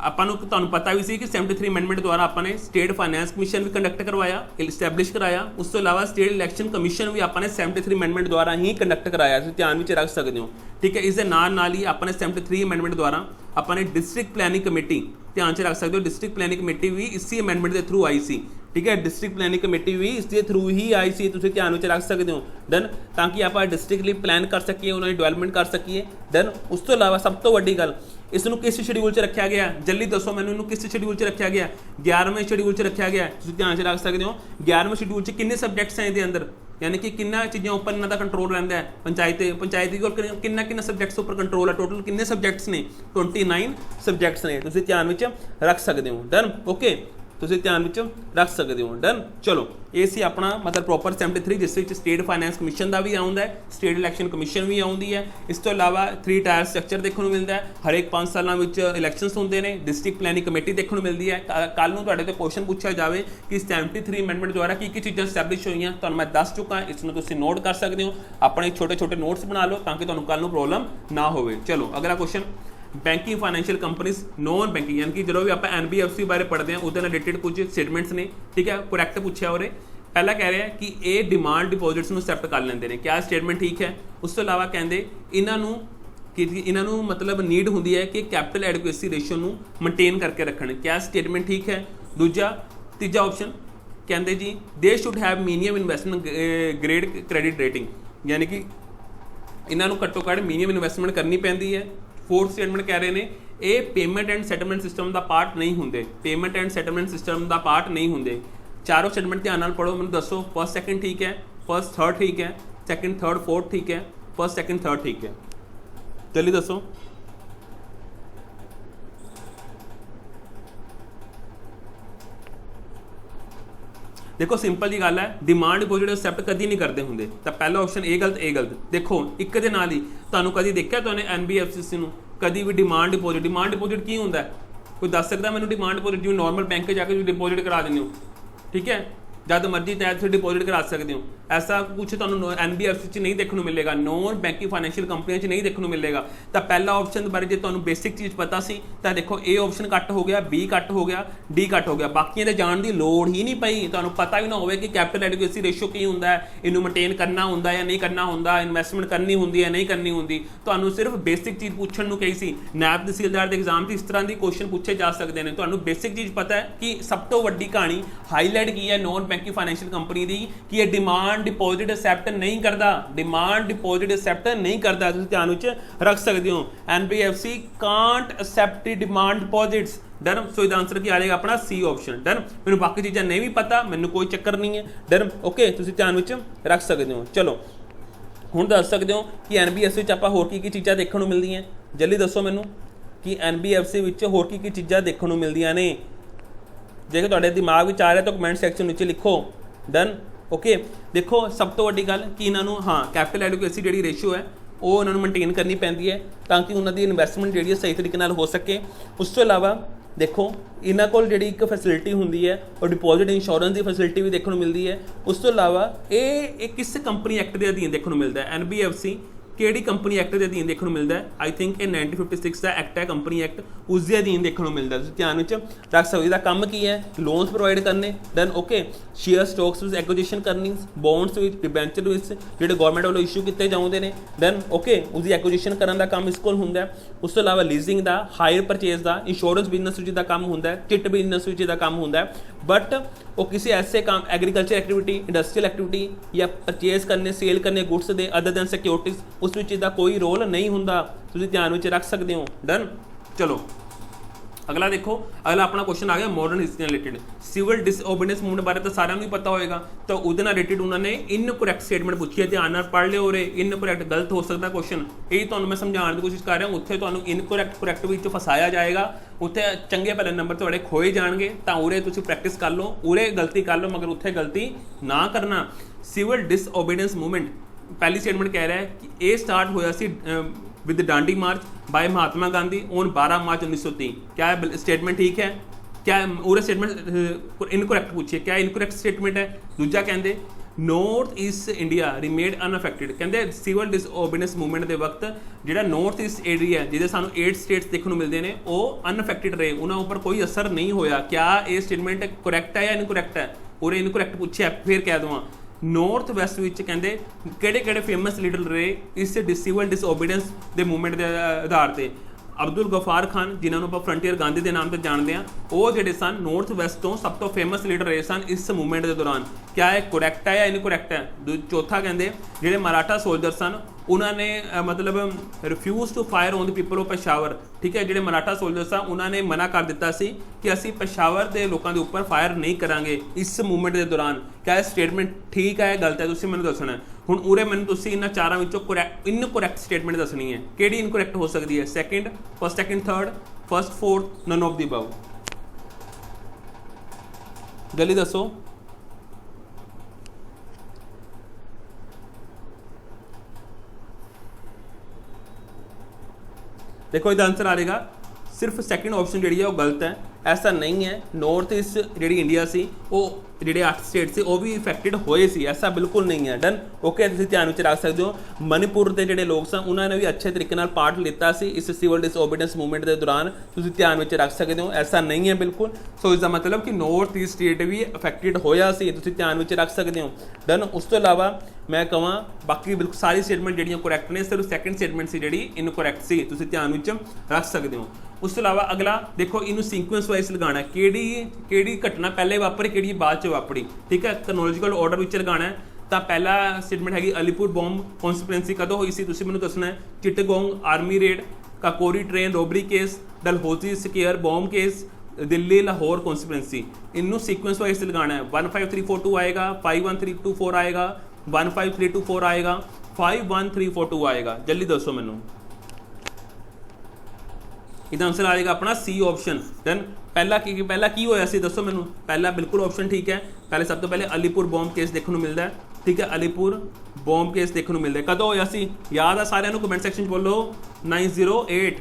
ਆਪਾਂ ਨੂੰ ਤੁਹਾਨੂੰ पता भी सी कि 73 अमेंडमेंट द्वारा आपने स्टेट फाइनैंस कमीशन भी कंडक्ट करवाया, इस्टैबलिश कराया। उस तो इलावा स्टेट इलैक्शन कमीशन भी आपने 73 अमेंडमेंट द्वारा ही कंडक्ट कराया, ध्यान में रख सकते हो, ठीक है। इस नाल ही आपने 73 अमेंडमेंट द्वारा आपने डिस्ट्रिक्ट प्लैनिंग कमेटी ध्यान च रख सकते हो, डिस्ट्रिक्ट प्लैनिंग कमेटी भी इसी अमेंडमेंट के थ्रू आई सी, ठीक है, डिस्ट्रिक्ट प्लैनिंग कमेटी भी इसके थ्रू ही आई सी, तुसीं ध्यान में रख सकते हो। डन, ताकि आप डिस्ट्रिक्ट लिए प्लान कर सकीए, उन्होंने डेवलपमेंट कर सकीए। डन, उस तो इलावा सब तो वड्डी गल इसनूं किस शेड्यूल च रखा गया, जल्दी दसो मैनूं इनूं किस शेड्यूल च रखा गया? 11वें शेड्यूल च रखा गया। तुसीं ध्यान च रख सकते हो 11वें शेड्यूल च किन्ने सबजैक्ट्स हैं इहदे अंदर, यानी कि किन्ना चीज़ों उपर इन्हां दा कंट्रोल रहिंदा है। पंचायत कोल किन्ना सबजैक्ट्स उपर कंट्रोल है, टोटल किन्ने सबजैक्ट्स ने? 29 सबजैक्ट्स ने, तुसीं ध्यान में रख सकते हो। डन, ओके, तुसीं ध्यान में रख सकते हो। डन, चलो ये सी अपना मतलब प्रॉपर 73 जिस स्टेट फाइनैंस कमीशन का भी आउंदा है, स्टेट इलैक्शन कमीशन भी आउंदी है। इस तो इलावा 3 टायर स्ट्रक्चर देखने को मिलता है, हरेक 5 सालों में इलैक्शनस होंगे ने, डिस्ट्रिक्ट प्लैनिंग कमेटी देखने को मिलती है। कल नूं तुहाडे ते क्वेश्चन पूछा जाए कि 73 अमेंडमेंट द्वारा की चीज़ां इस्टैबलिश हुई, तुहानूं मैं दस चुका, इसनूं तुसीं नोट कर सकते हो, अपने छोटे छोटे नोट्स बना लो ताकि तुहानूं कल नूं प्रॉब्लम ना होवे। चलो अगला question, banking financial companies non banking यानी कि जो भी आप NBFC बारे पढ़ते हैं उसके रिलेटेड कुछ स्टेटमेंट्स ने, ठीक है, करैक्ट पूछा और पहला कह रहे हैं कि ये डिमांड डिपॉजिट्स में एक्सैप्ट कर लेंगे ने, क्या स्टेटमेंट ठीक है? उस तो इलावा कहते इन्हों मतलब नीड होंगी है कि कैपिटल एडिक्वेसी रेशियो में मेनटेन करके रखने, क्या स्टेटमेंट ठीक है? दूजा तीजा ऑप्शन कहते जी they should have minimum investment grade credit rating, यानी कि इन्हों घट्टो घट्ट मीनियम इन्वेस्टमेंट करनी पैंदी है। 4th स्टेटमेंट कह रहे हैं ये पेमेंट एंड सैटलमेंट सिस्टम का पार्ट नहीं होंगे, पेमेंट एंड सैटलमेंट सिस्टम का पार्ट नहीं होंगे। चारों स्टेटमेंट ध्यान नाल पढ़ो, मैं दसो फर्स्ट सैकेंड ठीक है, फर्स्ट थर्ड ठीक है, सैकेंड थर्ड फोर्थ ठीक है, फर्स्ट सैकेंड थर्ड ठीक है, जल्दी दसो। देखो सिंपल जी गल है, डिमांड डिपोजिट एक्सैप्ट कभी नहीं करते होंगे, तो पहला ऑप्शन ए गलत ए गलत। देखो एक दे नाल ही तुहानूं कभी देखा तुहानूं NBFC नूं कभी भी डिमांड डिपोजिट की होंदा है? कोई दस सकता मैंने डिमांड डिपोजिट जिवें नॉर्मल बैंक जाके डिपोजिट करा देंगे हो, ठीक है, जब मर्जी तहत फिर डिपोजिट करा सकते हो, ऐसा कुछ तुहानूं NBFC च नहीं देखने को मिलेगा, नॉन बैंकिंग फाइनैशियल कंपनियों च नहीं देखने को मिलेगा। तो पहला ऑप्शन बारे जो तुहानूं बेसिक चीज़ पता सी तो देखो ए ऑप्शन कट हो गया, बी कट हो गया, डी कट हो गया, बाकियां दे जाण दी लोड़ ही नहीं पई। तुहानूं पता भी ना होवे कि कैपिटल एडिक्वेसी रेशियो की हुंदा है, इनू मेनटेन करना हुंदा या नहीं करना हुंदा, इन्वेस्टमेंट करनी हुंदी है नहीं करनी हुंदी। तुहानूं सिर्फ बेसिक चीज़ पूछण नूं कही सी, नैब तहसीलदार के एग्जाम से इस तरह की क्वेश्चन पूछे जा सकते हैं। तुहानूं बेसिक चीज़ पता है कि सब तो वड्डी कहानी हाईलाइट की है नॉन बैंकिंग फाइनैशियल कंपनी दी कि ये डिमांड डिपोजिट एक्सैप्ट नहीं करता, डिमांड डिपोजिट एक्सैप्ट नहीं करता, तुसीं ध्यान विच रख सकते हो। NBFC can't accept demand deposits. Done, so इसका आंसर की आ जाएगा अपना सी ऑप्शन। डन, मैंने बाकी चीज़ां नहीं भी पता, मैंने कोई चक्कर नहीं है। डन, ओके, तुसीं ध्यान विच रख सकते हो। चलो ਹੁਣ ਦੱਸ ਸਕਦੇ ਹੋ ਕਿ NBFC ਵਿੱਚ ਆਪਾਂ ਹੋਰ ਕੀ ਚੀਜ਼ਾਂ ਦੇਖਣ ਨੂੰ ਮਿਲਦੀਆਂ, ਜਲਦੀ ਦੱਸੋ ਮੈਨੂੰ ਕਿ NBFC ਵਿੱਚ ਹੋਰ ਕੀ ਚੀਜ਼ਾਂ ਦੇਖਣ ਨੂੰ ਮਿਲਦੀਆਂ ਨੇ। ਜੇਕਰ ਤੁਹਾਡੇ ਦਿਮਾਗ ਵਿੱਚ ਆ ਰਿਹਾ ਤਾਂ ਕਮੈਂਟ ਸੈਕਸ਼ਨ ਵਿੱਚ ਲਿਖੋ। ਡਨ। ਓਕੇ, ਦੇਖੋ ਸਭ ਤੋਂ ਵੱਡੀ ਗੱਲ ਕਿ ਇਹਨਾਂ ਨੂੰ ਕੈਪੀਟਲ ਐਡੁਕੇਸੀ ਜਿਹੜੀ ਰੇਸ਼ੀਓ ਹੈ ਉਹ ਇਹਨਾਂ ਨੂੰ ਮੇਨਟੇਨ ਕਰਨੀ ਪੈਂਦੀ ਹੈ ਤਾਂ ਕਿ ਉਹਨਾਂ ਦੀ ਇਨਵੈਸਟਮੈਂਟ ਜਿਹੜੀ ਹੈ ਸਹੀ ਤਰੀਕੇ ਨਾਲ ਹੋ ਸਕੇ। ਉਸ ਤੋਂ ਇਲਾਵਾ ਦੇਖੋ ਇਹਨਾਂ ਕੋਲ ਜਿਹੜੀ ਇੱਕ ਫੈਸਿਲਿਟੀ ਹੁੰਦੀ ਹੈ ਉਹ ਡਿਪੋਜ਼ਿਟ ਇੰਸ਼ੋਰੈਂਸ ਦੀ ਫੈਸਿਲਿਟੀ ਵੀ ਦੇਖਣ ਨੂੰ ਮਿਲਦੀ ਹੈ। ਉਸ ਤੋਂ ਇਲਾਵਾ ਇਹ ਕਿਸ ਕੰਪਨੀ ਐਕਟ ਦੇ ਅਧੀਨ ਦੇਖਣ ਨੂੰ ਮਿਲਦਾ ਹੈ, NBFC ਕਿਹੜੀ ਕੰਪਨੀ ਐਕਟ ਦੇ ਅਧੀਨ ਦੇਖਣ ਨੂੰ ਮਿਲਦਾ ਹੈ? ਆਈ ਥਿੰਕ ਇਹ 1956 ਦਾ ਐਕਟ ਹੈ, ਕੰਪਨੀ ਐਕਟ, ਉਸ ਦੇ ਅਧੀਨ ਦੇਖਣ ਨੂੰ ਮਿਲਦਾ। ਤੁਸੀਂ ਧਿਆਨ ਵਿੱਚ ਰੱਖ ਸਕਦੇ। ਇਹਦਾ ਕੰਮ ਕੀ ਹੈ? ਲੋਨਸ ਪ੍ਰੋਵਾਈਡ ਕਰਨੇ, ਦੈਨ ਓਕੇ ਸ਼ੇਅਰ ਸਟਾਕਸ ਵਿੱਚ ਐਕੁਜੀਸ਼ਨ ਕਰਨੀ, ਬੌਂਡਸ ਵਿੱਚ, ਡਿਬੈਂਚਰ ਵਿੱਚ ਜਿਹੜੇ ਗਵਰਨਮੈਂਟ ਵੱਲੋਂ ਇਸ਼ੂ ਕੀਤੇ ਜਾਂਦੇ ਨੇ, ਦੈਨ ਓਕੇ ਉਸਦੀ ਐਕੁਜੀਸ਼ਨ ਕਰਨ ਦਾ ਕੰਮ ਇਸ ਕੋਲ ਹੁੰਦਾ ਹੈ। ਉਸ ਤੋਂ ਇਲਾਵਾ ਲੀਜ਼ਿੰਗ ਦਾ, ਹਾਇਰ ਪਰਚੇਜ਼ ਦਾ, ਇੰਸ਼ੋਰੈਂਸ ਬਿਜ਼ਨਸ ਵਿੱਚ ਦਾ ਕੰਮ ਹੁੰਦਾ ਹੈ, ਚਿੱਟ ਬਿਜ਼ਨਸ ਵਿੱਚ ਦਾ ਕੰਮ ਹੁੰਦਾ ਹੈ। ਬਟ ਉਹ ਕਿਸੇ ਐਸੇ ਕੰਮ ਐਗਰੀਕਲਚਰ ਐਕਟੀਵਿਟੀ, ਇੰਡਸਟਰੀਅਲ ਐਕਟੀਵਿਟੀ ਜਾਂ ਪਰਚੇਜ਼ ਕਰਨੇ, ਸੇਲ ਕਰਨੇ ਗੁੱਡਸ ਦੇ ਅਦਰ ਦੈਨ ਸਿਕਿਉਰਿਟੀਜ਼, ਉਸ ਵਿੱਚ ਇਹਦਾ ਕੋਈ ਰੋਲ ਨਹੀਂ ਹੁੰਦਾ। ਤੁਸੀਂ ਧਿਆਨ ਵਿੱਚ ਰੱਖ ਸਕਦੇ ਹੋ। ਡਨ। ਚਲੋ ਅਗਲਾ ਦੇਖੋ, ਅਗਲਾ ਆਪਣਾ ਕੁਐਸਚਨ ਆ ਗਿਆ ਮਾਡਰਨ ਹਿਸਟਰੀ ਨਾਲ ਰਿਲੇਟਡ। ਸਿਵਲ ਡਿਸਓਬੀਡੀਐਂਸ ਮੂਵਮੈਂਟ ਬਾਰੇ ਤਾਂ ਸਾਰਿਆਂ ਨੂੰ ਹੀ ਪਤਾ ਹੋਏਗਾ, ਤਾਂ ਉਹਦੇ ਨਾਲ ਰਿਲੇਟਡ ਉਹਨਾਂ ਨੇ ਇਨਕਰੈਕਟ ਸਟੇਟਮੈਂਟ ਪੁੱਛੀ ਹੈ। ਧਿਆਨ ਨਾਲ ਪੜ੍ਹ ਲਿਓ। ਉਰੇ ਇਨਕਰੈਕਟ ਗਲਤ ਹੋ ਸਕਦਾ ਕੁਐਸਚਨ, ਇਹ ਤੁਹਾਨੂੰ ਮੈਂ ਸਮਝਾਉਣ ਦੀ ਕੋਸ਼ਿਸ਼ ਕਰ ਰਿਹਾ। ਉੱਥੇ ਤੁਹਾਨੂੰ ਇਨਕਰੈਕਟ ਵਿੱਚ ਫਸਾਇਆ ਜਾਏਗਾ, ਉੱਥੇ ਚੰਗੇ ਭਲੇ ਨੰਬਰ ਤੁਹਾਡੇ ਖੋਏ ਜਾਣਗੇ। ਤਾਂ ਉਰੇ ਤੁਸੀਂ ਪ੍ਰੈਕਟਿਸ ਕਰ ਲਓ, ਉਰੇ ਗਲਤੀ ਕਰ ਲਓ ਮਗਰ ਉੱਥੇ ਗਲਤੀ ਨਾ ਕਰਨਾ। ਸਿਵਲ ਡਿਸਓਬੀਡੀਐਂਸ ਮੂਵਮੈਂਟ ਪਹਿਲੀ ਸਟੇਟਮੈਂਟ ਕਹਿ ਰਿਹਾ ਹੈ ਕਿ ਇਹ ਸਟਾਰਟ ਹੋਇਆ ਸੀ with Dandi march by Mahatma Gandhi on 12 March 1903। क्या स्टेटमेंट ठीक है? क्या पूरा स्टेटमेंट इनकरैक्ट पूछिए, क्या इनकरैक्ट स्टेटमेंट है? दूजा कहते north east India remade unaffected. कहते सिविल डिसओबीडेंस मूवमेंट के वक्त जो नॉर्थ ईस्ट एरिया जिसे सानू 8 स्टेट्स देखने को मिलते हैं वो अनअफेक्टेड रहे, उन्होंने उपर कोई असर नहीं होया। क्या ये स्टेटमेंट करैक्ट है या इनकरैक्ट है? पूरे इनकरैक्ट पूछे, फिर कह दूँ नॉर्थ वैस्ट विच कहते किहड़े फेमस लीडर रहे इस सिविल डिसओबीडेंस के मूवमेंट के आधार पर? अब्दुल गफार खान जिन्होंने आप फ्रंटियर गांधी के नाम से जानते हैं, वो जोड़े सन नॉर्थ वैस्ट तो सब तो फेमस लीडर रहे सन इस मूवमेंट के दौरान। क्या है करैक्ट है या इनकरैक्ट है? चौथा कहते जोड़े मराठा सोल्जर सन उन्होंने मतलब refuse to fire on the people of Peshawar. ठीक है, जोड़े मराठा सोल्जर सन उन्होंने मना कर दिता सी कि असी पेशावर के लोगों के उपर फायर नहीं करांगे इस मूवमेंट के दौरान। क्या स्टेटमेंट ठीक है गलत है? तुसीं मैनूं दसना है। हुण उरे मैनूं तुसीं इन्हां चारां विचों इनकरैक्ट स्टेटमेंट दसनी है, किहड़ी इनकरैक्ट हो सकती है? Second, first, second, third, first, fourth, none of the above. जल्दी दसो। देखो इसका आंसर आ जाएगा सिर्फ सैकेंड ऑप्शन जी है वो गलत है। ऐसा नहीं है, नॉर्थ ईस्ट जी इंडिया सी वो ਜਿਹੜੇ 8 ਸਟੇਟ ਸੀ ਉਹ ਵੀ ਇਫੈਕਟਡ ਹੋਏ ਸੀ, ਐਸਾ ਬਿਲਕੁਲ ਨਹੀਂ ਹੈ। ਡਨ। ਓਕੇ, ਤੁਸੀਂ ਧਿਆਨ ਵਿੱਚ ਰੱਖ ਸਕਦੇ ਹੋ। ਮਨੀਪੁਰ ਦੇ ਜਿਹੜੇ ਲੋਕ ਸਨ ਉਹਨਾਂ ਨੇ ਵੀ ਅੱਛੇ ਤਰੀਕੇ ਨਾਲ ਪਾਰਟ ਲਿੱਤਾ ਸੀ ਇਸ ਸਿਵਲ ਡਿਸਓਬੀਡੀਐਂਸ ਮੂਵਮੈਂਟ ਦੇ ਦੌਰਾਨ, ਤੁਸੀਂ ਧਿਆਨ ਵਿੱਚ ਰੱਖ ਸਕਦੇ ਹੋ। ਐਸਾ ਨਹੀਂ ਹੈ ਬਿਲਕੁਲ। ਸੋ ਇਸ ਦਾ ਮਤਲਬ ਕਿ ਨੌਰਥ ਈਸਟ ਸਟੇਟ ਵੀ ਇਫੈਕਟਡ ਹੋਇਆ ਸੀ, ਤੁਸੀਂ ਧਿਆਨ ਵਿੱਚ ਰੱਖ ਸਕਦੇ ਹੋ। ਡਨ। ਉਸ ਤੋਂ ਇਲਾਵਾ ਮੈਂ ਕਹਾਂ ਬਾਕੀ ਬਿਲਕੁਲ ਸਾਰੀ ਸਟੇਟਮੈਂਟ ਜਿਹੜੀਆਂ ਕਰੈਕਟ ਨੇ, ਸਿਰਫ ਸੈਕਿੰਡ ਸਟੇਟਮੈਂਟ ਸੀ ਜਿਹੜੀ ਇਨਕਰੈਕਟ ਸੀ, ਤੁਸੀਂ ਧਿਆਨ ਵਿੱਚ ਰੱਖ ਸਕਦੇ ਹੋ। ਉਸ ਤੋਂ ਇਲਾਵਾ ਅਗਲਾ ਦੇਖੋ, ਇਹਨੂੰ ਸੀਕੁਐਂਸ ਵਾਈਜ਼ ਲਗਾਉਣਾ, ਕਿਹੜੀ ਘਟਨਾ ਪਹਿਲੇ ਵਾਪਰੀ ਕਿਹੜੀ ਬਾਅਦ 'ਚ ਵਾਪਰੀ। ਠੀਕ ਹੈ, ਕ੍ਰੋਨੋਲੋਜੀਕਲ ਆਰਡਰ ਵਿੱਚ ਲਗਾਉਣਾ। ਤਾਂ ਪਹਿਲਾ ਸਟੇਟਮੈਂਟ ਹੈਗੀ ਅਲੀਪੁਰ ਬੰਬ ਕਨਸਪੀਰੈਂਸੀ ਕਦੋਂ ਹੋਈ ਸੀ, ਤੁਸੀਂ ਮੈਨੂੰ ਦੱਸਣਾ ਹੈ। Chittagong army raid, Kakori train robbery case, Dalhousie square bomb case, Delhi Lahore conspiracy. इनू सीक्वेंस वाइज लगाना है। 15342 आएगा, 51324 आएगा, 15324 आएगा, 51342 आएगा। जल्दी दसो मैनू। इसका आंसर आ जाएगा अपना सी ऑप्शन। देन पहला की होया सी दसो मैनू। पहला बिल्कुल ऑप्शन ठीक है। पहले सब तो पहले अलीपुर बॉम्ब केस देखने को मिलता है। ठीक है, अलीपुर बॉम्ब केस देखने को मिलता है। कदों होया सी याद है सारिਆਂ ਨੂੰ? कमेंट सैक्शन बोलो 908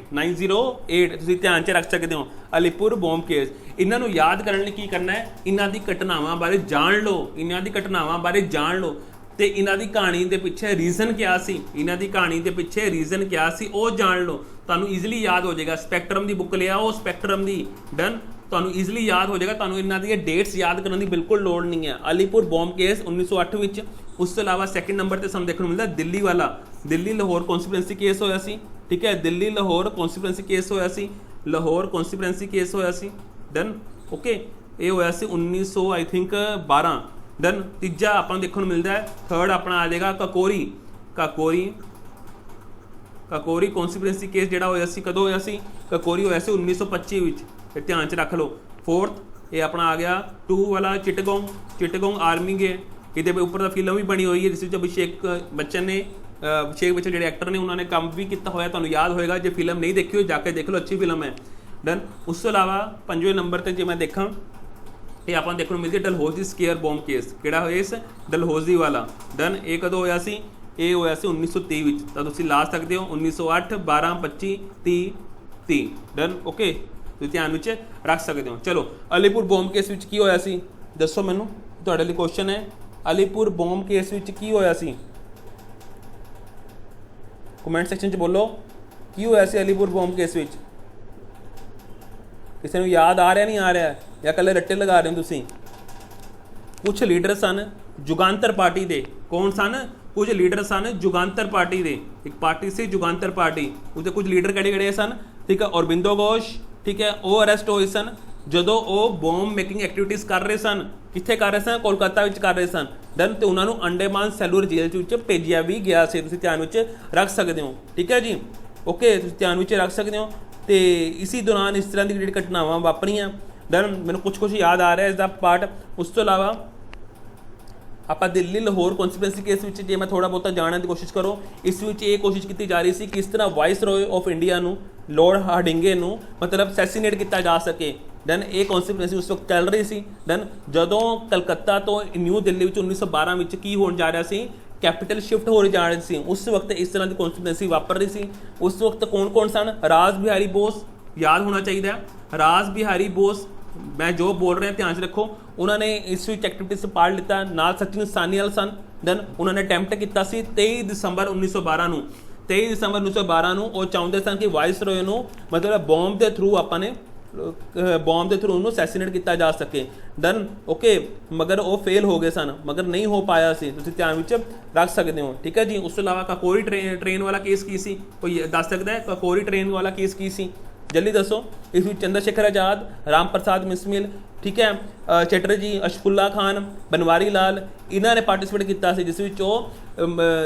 ਤੁਸੀਂ ਧਿਆਨ 'ਚ ਰੱਖ ਸਕਦੇ ਹੋ। ਅਲੀਪੁਰ ਬੌਂਬ ਕੇਸ, ਇਹਨਾਂ ਨੂੰ ਯਾਦ ਕਰਨ ਲਈ ਕੀ ਕਰਨਾ ਹੈ? ਇਹਨਾਂ ਦੀ ਘਟਨਾਵਾਂ ਬਾਰੇ ਜਾਣ ਲਓ, ਇਹਨਾਂ ਦੀ ਘਟਨਾਵਾਂ ਬਾਰੇ ਜਾਣ ਲਓ ਤੇ ਇਹਨਾਂ ਦੀ ਕਹਾਣੀ ਦੇ ਪਿੱਛੇ ਰੀਜ਼ਨ ਕਿਆ ਸੀ, ਇਹਨਾਂ ਦੀ ਕਹਾਣੀ ਦੇ ਪਿੱਛੇ ਰੀਜ਼ਨ ਕਿਆ ਸੀ ਉਹ ਜਾਣ ਲਓ, ਤੁਹਾਨੂੰ ਈਜ਼ੀਲੀ ਯਾਦ ਹੋ ਜਾਏਗਾ। ਸਪੈਕਟਰਮ ਦੀ ਬੁੱਕ ਲਿਆਓ, ਸਪੈਕਟਰਮ ਦੀ। ਡਨ। ਤੁਹਾਨੂੰ ਈਜ਼ੀਲੀ ਯਾਦ ਹੋ ਜਾਏਗਾ, ਤੁਹਾਨੂੰ ਇਹਨਾਂ ਦੀਆਂ ਡੇਟਸ ਯਾਦ ਕਰਨ ਦੀ ਬਿਲਕੁਲ ਲੋੜ ਨਹੀਂ ਹੈ। ਅਲੀਪੁਰ ਬੌਂਬ ਕੇਸ 1908 ਵਿੱਚ। ਉਸ ਤੋਂ ਇਲਾਵਾ ਸੈਕਿੰਡ ਨੰਬਰ ਤੇ ਸਾਨੂੰ ਦੇਖਣ ਨੂੰ ਮਿਲਦਾ ਦਿੱਲੀ ਵਾਲਾ, ਦਿੱਲੀ ਲਾਹੌਰ ਕਨਸਪੀਰੈਂਸੀ ਕੇਸ ਹੋਇਆ ਸੀ। ਠੀਕ ਹੈ, ਦਿੱਲੀ ਲਾਹੌਰ ਕਨਸਪੀਰੈਂਸੀ ਕੇਸ ਹੋਇਆ ਸੀ, ਲਾਹੌਰ ਕਨਸਪੀਰੈਂਸੀ ਕੇਸ ਹੋਇਆ ਸੀ। ਡਨ। ਓਕੇ, ਇਹ ਹੋਇਆ ਸੀ 1900 ਆਈ ਥਿੰਕ 12। ਡਨ। ਤੀਜਾ ਆਪਾਂ ਨੂੰ ਦੇਖਣ ਨੂੰ ਮਿਲਦਾ ਹੈ, ਥਰਡ ਆਪਣਾ ਆ ਜਾਏਗਾ ਕਾਕੋਰੀ ਕਨਸਪੀਰੈਂਸੀ ਕੇਸ ਜਿਹੜਾ ਹੋਇਆ ਸੀ, ਕਦੋਂ ਹੋਇਆ ਸੀ? ਕਾਕੋਰੀ ਹੋਇਆ ਸੀ 1925 ਵਿੱਚ, ਤੇ ਧਿਆਨ 'ਚ ਰੱਖ ਲਓ। ਫੋਰਥ ਇਹ ਆਪਣਾ ਆ ਗਿਆ 2 ਵਾਲਾ ਚਿੱਟਗੋਂਗ ਆਰਮੀ ਗੇ, ਇਹਦੇ ਉੱਪਰ ਤਾਂ ਫਿਲਮ ਵੀ ਬਣੀ ਹੋਈ ਹੈ ਜਿਸ ਵਿੱਚ ਅਭਿਸ਼ੇਕ ਬੱਚਨ ਨੇ छे बच्चे ਜਿਹੜੇ ਐਕਟਰ ਨੇ ਉਹਨਾਂ ਨੇ ਕੰਮ ਵੀ ਕੀਤਾ ਹੋਇਆ, ਤੁਹਾਨੂੰ ਯਾਦ ਹੋਏਗਾ। ਜੇ ਫਿਲਮ ਨਹੀਂ ਦੇਖੀ ਹੋਈ ਜਾ ਕੇ ਦੇਖ ਲਓ, ਅੱਛੀ ਫਿਲਮ ਹੈ। ਡਨ। ਉਸ ਤੋਂ ਇਲਾਵਾ 5ਵੇਂ ਨੰਬਰ ਤੇ ਜੇ ਮੈਂ ਦੇਖਾਂ ਇਹ ਆਪਾਂ ਨੂੰ ਦੇਖਣ ਨੂੰ ਮਿਲਦੀ ਡਲਹੌਜ਼ੀ ਸਕੇਅਰ ਬੰਬ ਕੇਸ। ਕਿਹੜਾ ਹੋਇਆ ਇਸ? ਡਲਹੌਜ਼ੀ ਵਾਲਾ। ਡਨ। ਇਹ ਕਦੋਂ ਹੋਇਆ ਸੀ? ਇਹ ਹੋਇਆ ਸੀ 1930 ਵਿੱਚ। ਤਾਂ ਤੁਸੀਂ ਲਾ ਸਕਦੇ ਹੋ 1908, 12, 25, 30, 30। ਡਨ। ਓਕੇ, ਤੁਸੀਂ ਧਿਆਨ ਵਿੱਚ ਰੱਖ ਸਕਦੇ ਹੋ। ਚਲੋ, ਅਲੀਪੁਰ ਬੰਬ ਕੇਸ ਵਿੱਚ ਕੀ ਹੋਇਆ ਸੀ ਦੱਸੋ ਮੈਨੂੰ, ਤੁਹਾਡੇ ਲਈ ਕੁਐਸਚਨ ਹੈ। ਅਲੀਪੁਰ ਬੰਬ ਕੇਸ ਵਿੱਚ ਕੀ ਹੋਇਆ ਸੀ? ਕਮੈਂਟ ਸੈਕਸ਼ਨ 'ਚ ਬੋਲੋ ਕੀ ਹੋਇਆ ਸੀ ਅਲੀਪੁਰ ਬੰਬ ਕੇਸ ਵਿੱਚ। ਕਿਸੇ ਨੂੰ ਯਾਦ ਆ ਰਿਹਾ, ਨਹੀਂ ਆ ਰਿਹਾ, ਜਾਂ ਇਕੱਲੇ ਰੱਟੇ ਲਗਾ ਰਹੇ ਹੋ ਤੁਸੀਂ? ਕੁਛ ਲੀਡਰ ਸਨ ਜੁਗਾਂਤਰ ਪਾਰਟੀ ਦੇ। ਕੌਣ ਸਨ? ਕੁਝ ਲੀਡਰ ਸਨ ਜੁਗਾਂਤਰ ਪਾਰਟੀ ਦੇ। ਇੱਕ ਪਾਰਟੀ ਸੀ ਜੁਗਾਂਤਰ ਪਾਰਟੀ, ਉਹਦੇ ਕੁਝ ਲੀਡਰ ਕਿਹੜੇ ਸਨ? ਠੀਕ ਹੈ, ਔਰਬਿੰਦੋ ਘੋਸ਼। ਠੀਕ ਹੈ, ਉਹ ਅਰੈਸਟ ਹੋਏ ਸਨ ਜਦੋਂ ਉਹ ਬੋਮ ਮੇਕਿੰਗ ਐਕਟੀਵਿਟੀਜ਼ ਕਰ ਰਹੇ ਸਨ। ਕਿੱਥੇ ਕਰ ਰਹੇ ਸਨ? ਕੋਲਕਾਤਾ ਵਿੱਚ ਕਰ ਰਹੇ ਸਨ। ਦੈਨ ਤੇ ਉਹਨਾਂ ਨੂੰ ਅੰਡੇਮਾਨ ਸੈਲੂਲਰ ਜੇਲ੍ਹ ਵਿੱਚ ਭੇਜਿਆ ਵੀ ਗਿਆ ਸੀ। ਤੁਸੀਂ ਧਿਆਨ ਵਿੱਚ ਰੱਖ ਸਕਦੇ ਹੋ। ਠੀਕ ਹੈ ਜੀ, ਓਕੇ, ਤੁਸੀਂ ਧਿਆਨ ਵਿੱਚ ਰੱਖ ਸਕਦੇ ਹੋ। ਤੇ ਇਸੀ ਦੌਰਾਨ ਇਸ ਤਰ੍ਹਾਂ ਦੀ ਜਿਹੜੀ ਘਟਨਾਵਾਂ ਵਾਪਰੀਆਂ। ਦੈਨ ਮੈਨੂੰ ਕੁਛ ਯਾਦ ਆ ਰਿਹਾ ਇਸ ਦਾ ਪਾਰਟ। ਉਸ ਤੋਂ ਇਲਾਵਾ ਆਪਾਂ ਦਿੱਲੀ ਲਾਹੌਰ ਕੌਂਸਪੀਰੇਸੀ ਕੇਸ ਵਿੱਚ ਜੇ ਮੈਂ ਥੋੜ੍ਹਾ ਬਹੁਤਾ ਜਾਣਨ ਦੀ ਕੋਸ਼ਿਸ਼ ਕਰੋ, ਇਸ ਵਿੱਚ ਇਹ ਕੋਸ਼ਿਸ਼ ਕੀਤੀ ਜਾ ਰਹੀ ਸੀ ਕਿ ਇਸ ਤਰ੍ਹਾਂ ਵਾਇਸਰੋਏ ਆਫ ਇੰਡੀਆ ਨੂੰ, ਲਾਰਡ ਹਾਰਡਿੰਗੇ ਨੂੰ ਮਤਲਬ ਅਸੈਸੀਨੇਟ ਕੀਤਾ ਜਾ ਸਕੇ। ਦੈਨ ਇਹ ਕੌਂਸਪੀਰੇਸੀ ਉਸ ਵਕਤ ਚੱਲ ਰਹੀ ਸੀ। ਦੈਨ ਜਦੋਂ ਕਲਕੱਤਾ ਤੋਂ ਨਿਊ ਦਿੱਲੀ ਵਿੱਚ 1912 ਵਿੱਚ ਕੀ ਹੋਣ ਜਾ ਰਿਹਾ ਸੀ? ਕੈਪੀਟਲ ਸ਼ਿਫਟ ਹੋ ਜਾ ਰਹੀ ਸੀ। ਉਸ ਵਕਤ ਇਸ ਤਰ੍ਹਾਂ ਦੀ ਕੌਂਸਪੀਰੇਸੀ ਵਾਪਰ ਰਹੀ ਸੀ। ਉਸ ਵਕਤ ਕੌਣ ਸਨ? ਰਾਜ ਬਿਹਾਰੀ ਬੋਸ, ਯਾਦ ਹੋਣਾ ਚਾਹੀਦਾ ਹੈ। ਰਾਜ ਬਿਹਾਰੀ ਬੋਸ, ਮੈਂ ਜੋ ਬੋਲ ਰਿਹਾ ਧਿਆਨ 'ਚ ਰੱਖੋ, ਉਹਨਾਂ ਨੇ ਇਸ ਵਿੱਚ ਐਕਟੀਵਿਟੀ 'ਚ ਪਾਰਟ ਲਿੱਤਾ। ਨਾਲ ਸਚਿਨ ਸਾਨੀਆਲ ਸਨ। ਦੈਨ ਉਹਨਾਂ ਨੇ ਅਟੈਂਪਟ ਕੀਤਾ ਸੀ 23 ਦਸੰਬਰ 1912 ਨੂੰ। 23 ਦਸੰਬਰ 1912 ਨੂੰ ਉਹ ਚਾਹੁੰਦੇ ਸਨ ਕਿ ਵਾਇਸਰੋਏ ਨੂੰ ਮਤਲਬ ਬੋਮ ਦੇ ਥਰੂ ਆਪਾਂ ਨੇ ਬੋਮ ਦੇ ਥਰੂ ਉਹਨੂੰ ਅਸੈਸੀਨੇਟ ਕੀਤਾ ਜਾ ਸਕੇ। ਡਨ। ਓਕੇ, ਮਗਰ ਉਹ ਫੇਲ ਹੋ ਗਏ ਸਨ, ਮਗਰ ਨਹੀਂ ਹੋ ਪਾਇਆ ਸੀ। ਤੁਸੀਂ ਧਿਆਨ ਵਿੱਚ ਰੱਖ ਸਕਦੇ ਹੋ। ਠੀਕ ਹੈ ਜੀ। ਉਸ ਤੋਂ ਇਲਾਵਾ ਕਾਕੋਰੀ ਟ੍ਰੇਨ ਵਾਲਾ ਕੇਸ ਕੀ ਸੀ? ਕੋਈ ਦੱਸ ਸਕਦਾ ਹੈ? ਕਾਕੋਰੀ ਟ੍ਰੇਨ ਵਾਲਾ ਕੇਸ ਕੀ ਸੀ? ਜਲਦੀ ਦੱਸੋ। ਇਸ ਵਿੱਚ ਚੰਦਰ ਸ਼ੇਖਰ ਆਜ਼ਾਦ, ਰਾਮ ਪ੍ਰਸਾਦ ਮਿਸਮਿਲ, ਠੀਕ ਹੈ, ਚੈਟਰਜੀ, ਅਸ਼ਫੁੱਲਾ ਖਾਨ, ਬਨਵਾਰੀ ਲਾਲ, ਇਹਨਾਂ ਨੇ ਪਾਰਟੀਸਪੇਟ ਕੀਤਾ ਸੀ, ਜਿਸ ਵਿੱਚ ਉਹ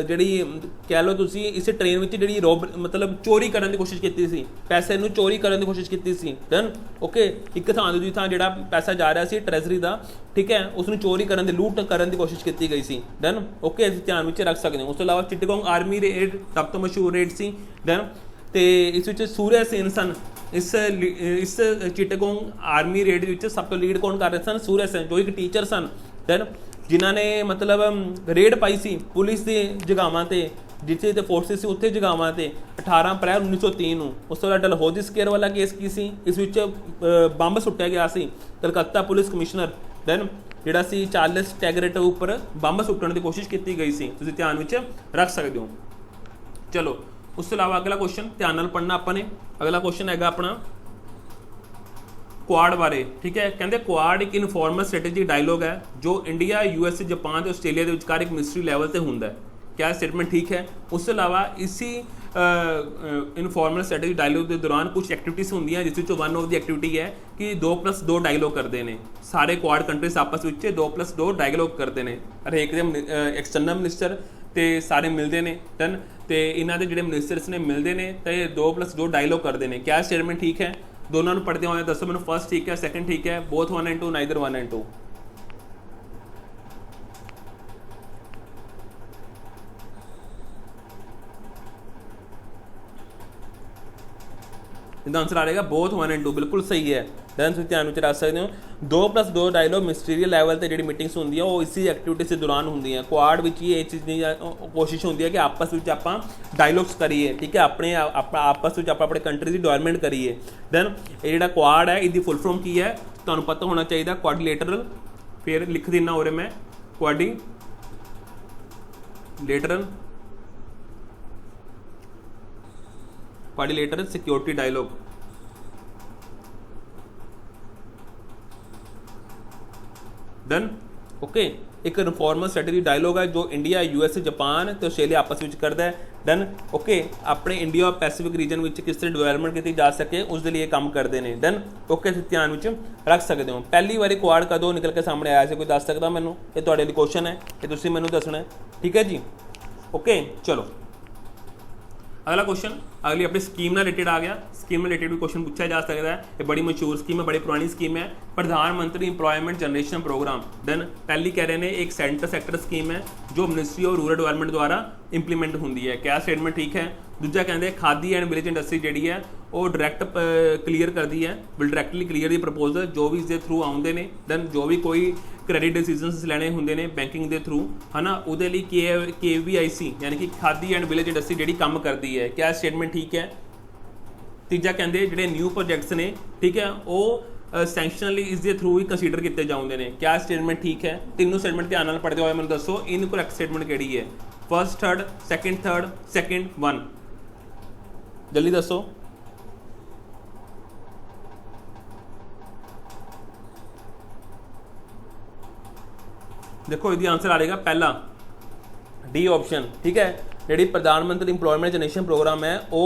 ਜਿਹੜੀ ਕਹਿ ਲਓ ਤੁਸੀਂ ਇਸ ਟ੍ਰੇਨ ਵਿੱਚ ਜਿਹੜੀ ਮਤਲਬ ਚੋਰੀ ਕਰਨ ਦੀ ਕੋਸ਼ਿਸ਼ ਕੀਤੀ ਸੀ, ਪੈਸੇ ਨੂੰ ਚੋਰੀ ਕਰਨ ਦੀ ਕੋਸ਼ਿਸ਼ ਕੀਤੀ ਸੀ। ਡਨ। ਓਕੇ, ਇੱਕ ਥਾਂ ਦੂਜੀ ਥਾਂ ਜਿਹੜਾ ਪੈਸਾ ਜਾ ਰਿਹਾ ਸੀ ਟ੍ਰੈਜਰੀ ਦਾ, ਠੀਕ ਹੈ, ਉਸ ਨੂੰ ਚੋਰੀ ਕਰਨ ਦੀ, ਲੂਟ ਕਰਨ ਦੀ ਕੋਸ਼ਿਸ਼ ਕੀਤੀ ਗਈ ਸੀ। ਡਨ। ਓਕੇ, ਅਸੀਂ ਧਿਆਨ ਵਿੱਚ ਰੱਖ ਸਕਦੇ ਹਾਂ। ਉਸ ਤੋਂ ਇਲਾਵਾ ਚਿੱਟਗੋਂਗ ਆਰਮੀ ਰੇਡ ਸਭ ਤੋਂ ਮਸ਼ਹੂਰ ਰੇਡ ਸੀ। ਡਨ। ਤੇ ਇਸ ਵਿੱਚ ਸੂਰਿਆ ਸੇਨ ਸਨ। ਇਸ ਚਿੱਟਗੋਂਗ ਆਰਮੀ ਰੇਡ ਵਿੱਚ ਸਭ ਤੋਂ ਲੀਡ ਕੌਣ ਕਰ ਰਹੇ ਸਨ? ਸੂਰਿਆ ਸੇਨ, ਜੋ ਇੱਕ ਟੀਚਰ ਸਨ। ਦੈਨ ਜਿਨ੍ਹਾਂ ਨੇ ਮਤਲਬ ਰੇਡ ਪਾਈ ਸੀ ਪੁਲਿਸ ਦੀ ਜਗ੍ਹਾਵਾਂ 'ਤੇ, ਜਿੱਥੇ ਤੇ ਫੋਰਸਿਸ ਸੀ ਉੱਥੇ ਜਗ੍ਹਾਵਾਂ 'ਤੇ 18 ਅਪ੍ਰੈਲ 1930 ਨੂੰ। ਉਸ ਤੋਂ ਬਾਅਦ ਡਲਹੌਜ਼ੀ ਸਕੇਅਰ ਵਾਲਾ ਕੇਸ ਕੀ ਸੀ? ਇਸ ਵਿੱਚ ਬੰਬ ਸੁੱਟਿਆ ਗਿਆ ਸੀ ਕਲਕੱਤਾ ਪੁਲਿਸ ਕਮਿਸ਼ਨਰ। ਦੈਨ ਜਿਹੜਾ ਸੀ ਚਾਰਲਸ ਟੈਗਰੇਟ ਉੱਪਰ ਬੰਬ ਸੁੱਟਣ ਦੀ ਕੋਸ਼ਿਸ਼ ਕੀਤੀ ਗਈ ਸੀ। ਤੁਸੀਂ ਧਿਆਨ ਵਿੱਚ ਰੱਖ ਸਕਦੇ ਹੋ। ਚਲੋ, ਉਸ ਤੋਂ ਇਲਾਵਾ ਅਗਲਾ ਕੁਐਸਚਨ ਧਿਆਨ ਨਾਲ ਪੜ੍ਹਨਾ ਆਪਾਂ ਨੇ। ਅਗਲਾ ਕੁਐਸਚਨ ਹੈਗਾ ਆਪਣਾ ਕੁਆਡ ਬਾਰੇ। ਠੀਕ ਹੈ, ਕਹਿੰਦੇ ਕੁਆਡ ਇੱਕ ਇਨਫੋਰਮਲ ਸਟ੍ਰੈਟੇਜੀ ਡਾਇਲੋਗ ਹੈ ਜੋ ਇੰਡੀਆ, US, ਜਾਪਾਨ ਤੇ ਆਸਟ੍ਰੇਲੀਆ ਦੇ ਵਿਚਕਾਰ ਇੱਕ ਮਿਸਟਰੀ ਲੈਵਲ ਤੇ ਹੁੰਦਾ ਹੈ। ਕਿਆ ਸਟੇਟਮੈਂਟ ਠੀਕ ਹੈ? ਉਸ ਤੋਂ ਇਲਾਵਾ ਇਸੀ ਇਨਫੋਰਮਲ ਸਟ੍ਰੈਟੇਜੀ ਡਾਇਲੋਗ ਦੇ ਦੌਰਾਨ ਕੁਝ ਐਕਟੀਵਿਟੀਜ਼ ਹੁੰਦੀਆਂ, ਜਿਸ ਵਿੱਚੋਂ ਵਨ ਆਫ ਦੀ ਐਕਟੀਵਿਟੀ ਹੈ ਕਿ 2+2 ਡਾਇਲੋਗ ਕਰਦੇ ਨੇ। ਸਾਰੇ ਕੁਆਡ ਕੰਟਰੀਜ਼ ਆਪਸ ਵਿੱਚ 2+2 ਡਾਇਲੋਗ ਕਰਦੇ ਨੇ। ਹਰੇਕ ਦੇ ਐਕਸਟਰਨਲ ਮਿਨਿਸਟਰ ਤੇ ਸਾਰੇ ਮਿਲਦੇ ਨੇ। ਡਨ। ਤੇ ਇਹਨਾਂ ਦੇ ਜਿਹੜੇ ਮਿਨਿਸਟਰਸ ਨੇ ਮਿਲਦੇ ਨੇ ਤੇ 2+2 ਡਾਇਲੋਗ ਕਰਦੇ ਨੇ। ਕਿਆ ਸਟੇਟਮੈਂਟ ਠੀਕ ਹੈ? ਦੋਨਾਂ ਨੂੰ ਪੜ੍ਹਦੇ ਹੋਏ ਦੱਸੋ ਮੈਨੂੰ, ਫਸਟ ਠੀਕ ਹੈ, ਸੈਕੰਡ ਠੀਕ ਹੈ, ਬੋਥ 1 and 2, ਨਾਈਦਰ 1 and 2। ਇਹਦਾ ਆਨਸਰ ਆ ਜਾਏਗਾ ਬੋਥ 1 and 2, ਬਿਲਕੁਲ ਸਹੀ ਹੈ। ਦੈਨ ਤੁਸੀਂ ਧਿਆਨ ਵਿੱਚ ਰੱਖ ਸਕਦੇ ਹੋ 2+2 ਡਾਇਲੋਗ ਮਿਨਿਸਟਰੀਅਲ ਲੈਵਲ ਤੇ ਜਿਹੜੀ ਮੀਟਿੰਗਸ ਹੁੰਦੀਆਂ ਉਹ ਇਸੀ ਐਕਟੀਵਿਟੀਜ਼ ਦੇ ਦੌਰਾਨ ਹੁੰਦੀਆਂ। ਕੁਆਡ ਵਿੱਚ ਹੀ ਇਹ ਚੀਜ਼ ਦੀ ਕੋਸ਼ਿਸ਼ ਹੁੰਦੀ ਹੈ ਕਿ ਆਪਸ ਵਿੱਚ ਆਪਾਂ ਡਾਇਲੋਗਸ ਕਰੀਏ। ਠੀਕ ਹੈ, ਆਪਸ ਵਿੱਚ ਆਪਾਂ ਆਪਣੇ ਕੰਟਰੀ ਦੀ ਡਿਵੈਲਪਮੈਂਟ ਕਰੀਏ। ਦੈਨ ਇਹ ਜਿਹੜਾ ਕੁਆਡ ਹੈ ਇਹਦੀ ਫੁੱਲ ਫਾਰਮ ਕੀ ਹੈ ਤੁਹਾਨੂੰ ਪਤਾ ਹੋਣਾ ਚਾਹੀਦਾ। ਕੁਆਡਰੀਲੇਟਰਲ, ਫਿਰ ਲਿਖ ਦਿੰਦਾ ਉਰੇ ਮੈਂ quadrilateral security dialogue. Done. Okay, ਇੱਕ ਇਨਫੋਰਮਲ ਸਟ੍ਰੈਟੇਜੀ ਡਾਇਲੋਗ ਹੈ ਜੋ ਇੰਡੀਆ, US, ਜਾਪਾਨ ਤੇ ਆਸਟ੍ਰੇਲੀਆ ਆਪਸ ਵਿੱਚ ਕਰਦਾ ਹੈ। ਡਨ। ਓਕੇ, ਆਪਣੇ ਇੰਡੀਆ ਪੈਸੀਫਿਕ ਰੀਜਨ ਵਿੱਚ ਕਿਸ ਤਰ੍ਹਾਂ ਡਿਵੈਲਪਮੈਂਟ ਕੀਤੀ ਜਾ ਸਕੇ ਉਸ ਦੇ ਲਈ ਇਹ ਕੰਮ ਕਰਦੇ ਨੇ। ਡਨ। ਓਕੇ, ਤੁਸੀਂ ਧਿਆਨ ਵਿੱਚ ਰੱਖ ਸਕਦੇ ਹੋ। ਪਹਿਲੀ ਵਾਰੀ ਕੁਆਡ ਕਦੋਂ ਨਿਕਲ ਕੇ ਸਾਹਮਣੇ ਆਇਆ ਸੀ, ਕੋਈ ਦੱਸ ਸਕਦਾ ਮੈਨੂੰ? ਇਹ ਤੁਹਾਡੇ ਲਈ ਕੁਐਸਚਨ ਹੈ, ਇਹ ਤੁਸੀਂ ਮੈਨੂੰ ਦੱਸਣਾ ਹੈ। ਠੀਕ ਹੈ ਜੀ। ਓਕੇ, ਚਲੋ ਅਗਲਾ ਕੁਐਸਚਨ ਅਗਲੀ ਆਪਣੀ ਸਕੀਮ ਨਾਲ ਰਿਲੇਟਡ ਆ ਗਿਆ। ਸਕੀਮ ਨਾਲ ਰਿਲੇਟਡ ਵੀ ਕੁਐਸਚਨ ਪੁੱਛਿਆ ਜਾ ਸਕਦਾ ਹੈ। ਇਹ ਬੜੀ ਮਸ਼ਹੂਰ ਸਕੀਮ ਹੈ, ਬੜੀ ਪੁਰਾਣੀ ਸਕੀਮ ਹੈ, ਪ੍ਰਧਾਨ ਮੰਤਰੀ ਇੰਪਲੋਇਮੈਂਟ ਜਨਰੇਸ਼ਨ ਪ੍ਰੋਗਰਾਮ। ਦੈਨ ਪਹਿਲੀ ਕਹਿ ਰਹੇ ਨੇ ਇੱਕ ਸੈਂਟਰ ਸੈਕਟਰ ਸਕੀਮ ਹੈ ਜੋ ਮਿਨਿਸਟਰੀ ਆਫ ਰੂਰਲ ਡਿਵੈਲਪਮੈਂਟ ਦੁਆਰਾ ਇੰਪਲੀਮੈਂਟ ਹੁੰਦੀ ਹੈ। ਕੈਸ਼ ਸਟੇਟਮੈਂਟ ਠੀਕ ਹੈ। ਦੂਜਾ ਕਹਿੰਦੇ ਖਾਦੀ ਐਂਡ ਵਿਲੇਜ ਇੰਡਸਟਰੀ ਜਿਹੜੀ ਹੈ ਉਹ ਡਾਇਰੈਕਟ ਕਲੀਅਰ ਕਰਦੀ ਹੈ, will directly clear the proposal ਜੋ ਵੀ ਇਸਦੇ ਥਰੂ ਆਉਂਦੇ ਨੇ। ਦੈਨ ਜੋ ਵੀ ਕੋਈ ਕ੍ਰੈਡਿਟ ਡਿਸੀਜਨਸ ਲੈਣੇ ਹੁੰਦੇ ਨੇ ਬੈਂਕਿੰਗ ਦੇ ਥਰੂ ਹੈ ਨਾ, ਉਹਦੇ ਲਈ KVIC ਯਾਨੀ ਕਿ ਖਾਦੀ ਐਂਡ ਵਿਲੇਜ ਇੰਡਸਟਰੀ ਜਿਹੜੀ ਕੰਮ ਕਰਦੀ ਹੈ। ਕੈਸ਼ ਸਟੇਟਮੈਂਟ ਠੀਕ ਹੈ। ਤੀਜਾ ਕਹਿੰਦੇ ਜਿਹੜੇ ਨਿਊ ਪ੍ਰੋਜੈਕਟਸ ਨੇ ਠੀਕ ਹੈ ਉਹ ਸੈਂਕਸ਼ਨ ਲਈ ਇਸ ਦੇ ਥਰੂ ਹੀ ਕੰਸੀਡਰ ਕੀਤੇ ਜਾਂਦੇ ਨੇ। ਕੈਸ਼ ਸਟੇਟਮੈਂਟ ਠੀਕ ਹੈ। ਤਿੰਨੋਂ ਸਟੇਟਮੈਂਟ ਧਿਆਨ ਨਾਲ ਪੜ੍ਹਦੇ ਹੋਏ ਮੈਨੂੰ ਦੱਸੋ ਇਨਕਰੈਕਟ ਸਟੇਟਮੈਂਟ ਕਿਹੜੀ ਹੈ। ਫਸਟ ਥਰਡ ਸੈਕਿੰਡ 1 ਜਲਦੀ ਦੱਸੋ। देखो इसका आंसर आ जाएगा पहला डी ऑप्शन ठीक है। जी प्रधानमंत्री इंप्लॉयमेंट जनरेशन प्रोग्राम है वो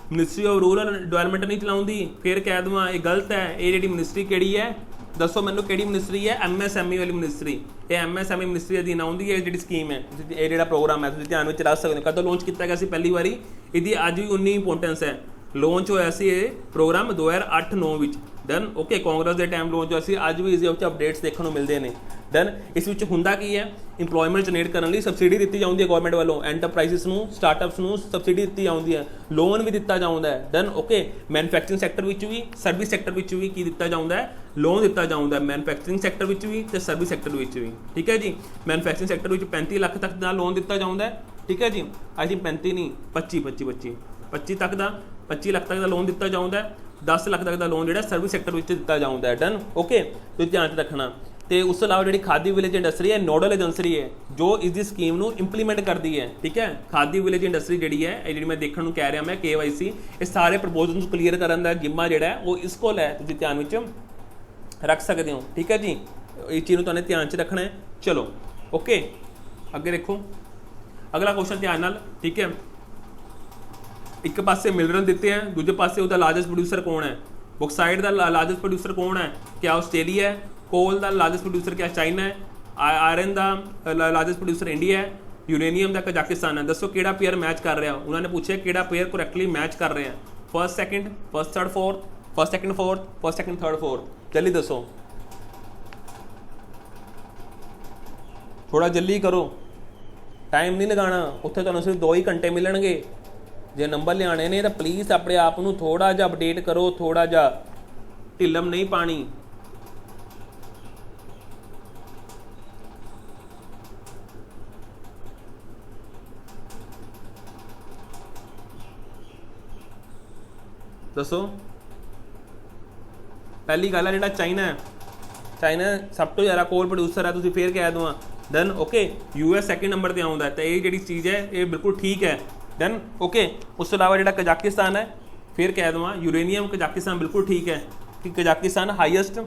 मिनिस्ट्री ऑफ रूरल डिवेलपमेंट नहीं चलाती। फिर कह दूँ ये गलत है। ये जी मिनिस्ट्री किहड़ी है दसो मैनू किहड़ी मिनिस्ट्री है। MSME वाली मिनिस्ट्री। ये MSME मिनिस्ट्री अधीन आउंदी है जी स्कीम है। ये जो प्रोग्राम है तुसीं ध्यान में रख सकते हो। कदों लॉन्च किया गया सी पहली बारी इसकी अज भी उन्नी इंपोर्टेंस है। लॉन्च होया सी ये प्रोग्राम 2008-9 विच। डन ओके कांग्रेस के टाइम लॉन्च होया सी। अज भी इसके अपडेट्स देखने को मिलते हैं। डन इस विच हुंदा की है इंप्लॉयमेंट जनरेट करने लई सबसिडी दी जाती है गवर्नमेंट वालों। एंटरप्राइजिस नूं स्टार्टअप्स नूं सबसिडी दी जाती है, लोन भी दिता जाता है। डन ओके मैन्युफैक्चरिंग सैक्टर विच भी सर्विस सैक्टर विच भी की दिता जाता है, लोन दिता जाता है। मैन्युफैक्चरिंग सैक्टर विच भी ते सर्विस सैक्टर विच भी ठीक है जी। मैन्युफैक्चरिंग सैक्टर विच 35 लाख तक का लोन दिता जाता है ठीक है जी। आई थिंक 35 नहीं 25 तक का 25 लाख तक का लोन दिता जाता है। 10 लाख तक का लोन जो सर्विस सैक्टर में दिता जाता है। डन ओके तो ध्यान रखना। तो उस अलावा जी खादी विलेज इंडस्ट्री है नोडल एजेंसी है जो इसकी स्कीम को इंप्लीमेंट करती है ठीक है। खादी विलेज इंडस्ट्री जी है ये मैं देखने को कह रहा मैं KYC ये सारे प्रपोजल क्लीयर करने का जिम्मा जोड़ा वो इसको है तुम ध्यान में रख सकते हो ठीक है जी। इस चीज़ को तुमने ध्यान च रखना है। चलो ओके अगे देखो अगला क्वेश्चन ध्यान नाल ठीक है। एक पासे मिनरल दिते हैं दूजे पासे उसका लार्जेस्ट प्रोड्यूसर कौन है। बॉक्साइट का लार्जेस्ट प्रोड्यूसर कौन है क्या आस्ट्रेलिया है। कोल का लार्जेस्ट प्रोड्यूसर क्या चाइना है। आयरन का लार्जेस्ट प्रोड्यूसर इंडिया है। यूरेनियम का कजाकिस्तान है। दसो किहड़ा पेयर मैच कर रहा उन्होंने पूछा किहड़ा पेयर करैक्टली मैच कर रहे हैं। First second first third fourth first second fourth first second third fourth जल्दी दसो थोड़ा जल्दी करो टाइम नहीं लगाना उत्थे तुहानूं सिर्फ 2 ही घंटे मिलणगे। जे नंबर लियाने ने तो प्लीज़ अपने आप को थोड़ा जा अपडेट करो थोड़ा जा ढिलम नहीं पानी। दसो पहली गल है जो चाइना है चाइना सब तो ज़्यादा कोल प्रोड्यूसर है तुसीं फिर कह दूँ। Done okay US second number पर आता है तो ये जी चीज़ है ये बिल्कुल ठीक है। डन ओके उस अलावा जो कजाकिस्तान है फिर कह दूँ यूरेनियम कजाकिस्तान बिल्कुल ठीक है कि कजाकिस्तान हाईएस्ट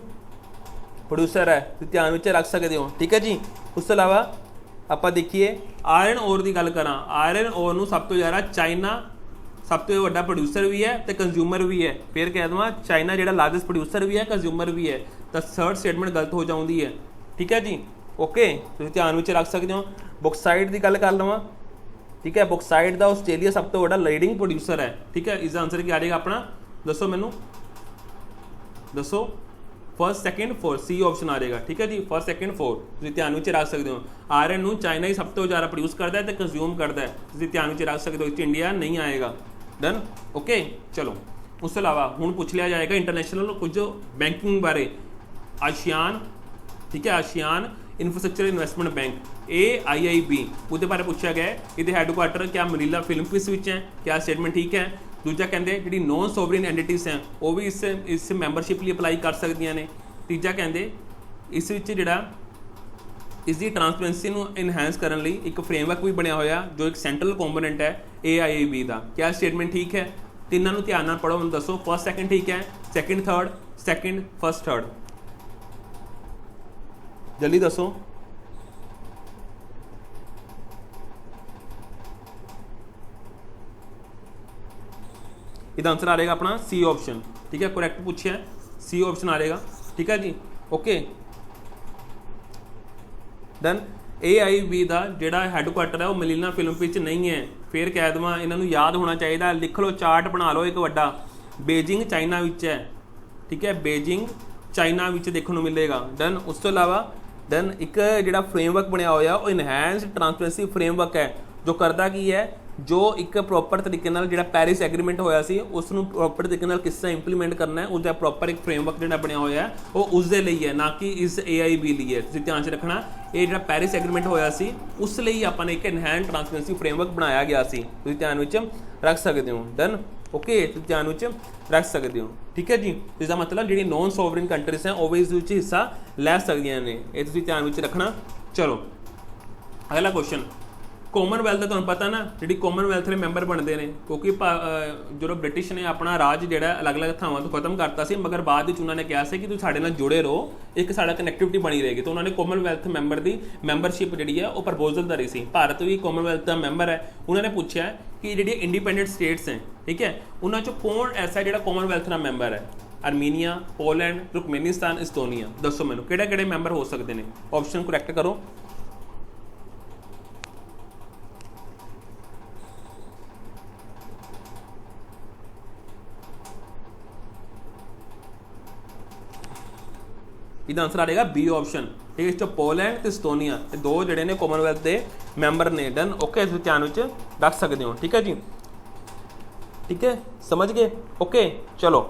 प्रोड्यूसर है तो ध्यान में रख सकते हो ठीक है जी। उस अलावा आप देखिए आयरन ओर की गल करा आयरन ओर नूं सब तो ज़्यादा चाइना सब तो वड्डा प्रोड्यूसर भी है तो कंज्यूमर भी है। फिर कह दूँ चाइना जो लार्जेस्ट प्रोड्यूसर भी है कंज्यूमर भी है तो थर्ड स्टेटमेंट गलत हो जाती है ठीक है जी। ओके तो ध्यान में रख सकते हो। बॉक्साइट की गल कर लवां ठीक है। बॉक्साइट का आस्ट्रेलिया सब तो बड़ा लीडिंग प्रोड्यूसर है ठीक है। इसका आंसर क्या आ जाएगा अपना दसो मैनू दसो first second fourth C option आ जाएगा ठीक है जी। फर्स्ट सेकंड फोर्थ ध्यान में रख सकते हो। आयरन नूं चाइना ही सब तो ज़्यादा प्रोड्यूस करता है तो कंज्यूम करता है ध्यान में रख सकते हो। इंडिया नहीं आएगा। डन ओके चलो उस अलावा हुण पूछ लिया जाएगा इंटरनेशनल कुछ बैंकिंग बारे। आशियान ठीक है ASEAN infrastructure investment bank AIIB उसके बारे पूछा गया है। ये हैडकुआटर क्या मनीला फिलिपींस विच है क्या स्टेटमेंट ठीक है। दूजा कहते जी नॉन सोवरेन एंटिटीज़ हैं वो भी इस मैंबरशिप लिए अप्लाई कर सकदियां ने। तीजा कहते इस विच जिहड़ा इसकी ट्रांसपेरेंसी को इनहैंस करने लई एक फ्रेमवर्क भी बनया होया जो एक सेंट्रल कंपोनेंट है AIIB का। क्या स्टेटमेंट ठीक है। तीनों ध्यान नाल पढ़ो दसो फर्स्ट सेकंड ठीक है second third second first third जल्दी दसो। इसका आंसर आ जाएगा अपना सी ऑप्शन ठीक है। करेक्ट पूछा सी ऑप्शन आ जाएगा ठीक है जी। ओके डन AIIB का जोड़ा हैडकुआटर है वो मनीला फिलिपींस नहीं है। फिर कह दूँ इन्हों याद होना चाहिए लिख लो चार्ट बना लो एक वड्डा बेजिंग चाइना विच है ठीक है। बेजिंग चाइना विच देखने को मिलेगा। डन उस तो अलावा डन एक जोड़ा फ्रेमवर्क बनया होया वो इनहैंस ट्रांसपेरेंसी फ्रेमवर्क है जो करता की है, जो एक प्रॉपर तरीके नाल जिहड़ा पैरिस एग्रीमेंट होया सी उस नूं प्रॉपर तरीके नाल किस तरह इंप्लीमेंट करना है, उसका प्रॉपर एक फ्रेमवर्क जिहड़ा बनया होया है वो उस दे लई है, ना कि इस AIB ਲਈ है। तुसीं ध्यान च रखना ये जिहड़ा पैरिस एग्रीमेंट होया सी उस लई आपां ने एक इनहैंस ट्रांसपेरेंसी फ्रेमवर्क बनाया गया सी, तुसीं ध्यान विच रख सकदे हो। डन, ओके, तुसीं ध्यान विच रख सकदे हो, ठीक है जी। इसका मतलब जिहड़ी नॉन सॉवरेन कंट्रीज हैं वो भी इस विच हिस्सा लै सकदियां ने, ये तुसीं ध्यान विच रखना। चलो अगला क्वेश्चन, कॉमनवैल्थ का तुहानूं पता ना जी कॉमनवैल्थ के मैंबर बनते हैं, क्योंकि जो ब्रिटिश ने अपना राज जो अलग अलग थावां तो खत्म करता सी, मगर बाद में उन्होंने कहा कि तुम साडे नाल जुड़े रहो, एक साडा कनैक्टिविटी बनी रहेगी, तो उन्होंने कॉमनवैल्थ मैंबर की मैंबरशिप जी है वो प्रपोजल करी सी। भारत भी कॉमनवैल्थ का मैंबर है, उन्होंने पूछा कि जी इंडिपेंडेंट स्टेट्स हैं, ठीक है, उन्होंने कौन ऐसा जो कॉमनवैल्थ का मैंबर है? Armenia, Poland, Turkmenistan, Estonia. दसो मैनूं किहड़े मैंबर हो सकते हैं? ऑप्शन करैक्ट करो। इसका आंसर आ जाएगा बी ऑप्शन, ठीक है। इस पोलैंड तो इस्टोनिया ये दो जोड़े ने कॉमनवैल्थ के मैंबर ने। डन, ओके, ध्यान में रख सकते हो, ठीक है जी, ठीक है, समझ गए, ओके। चलो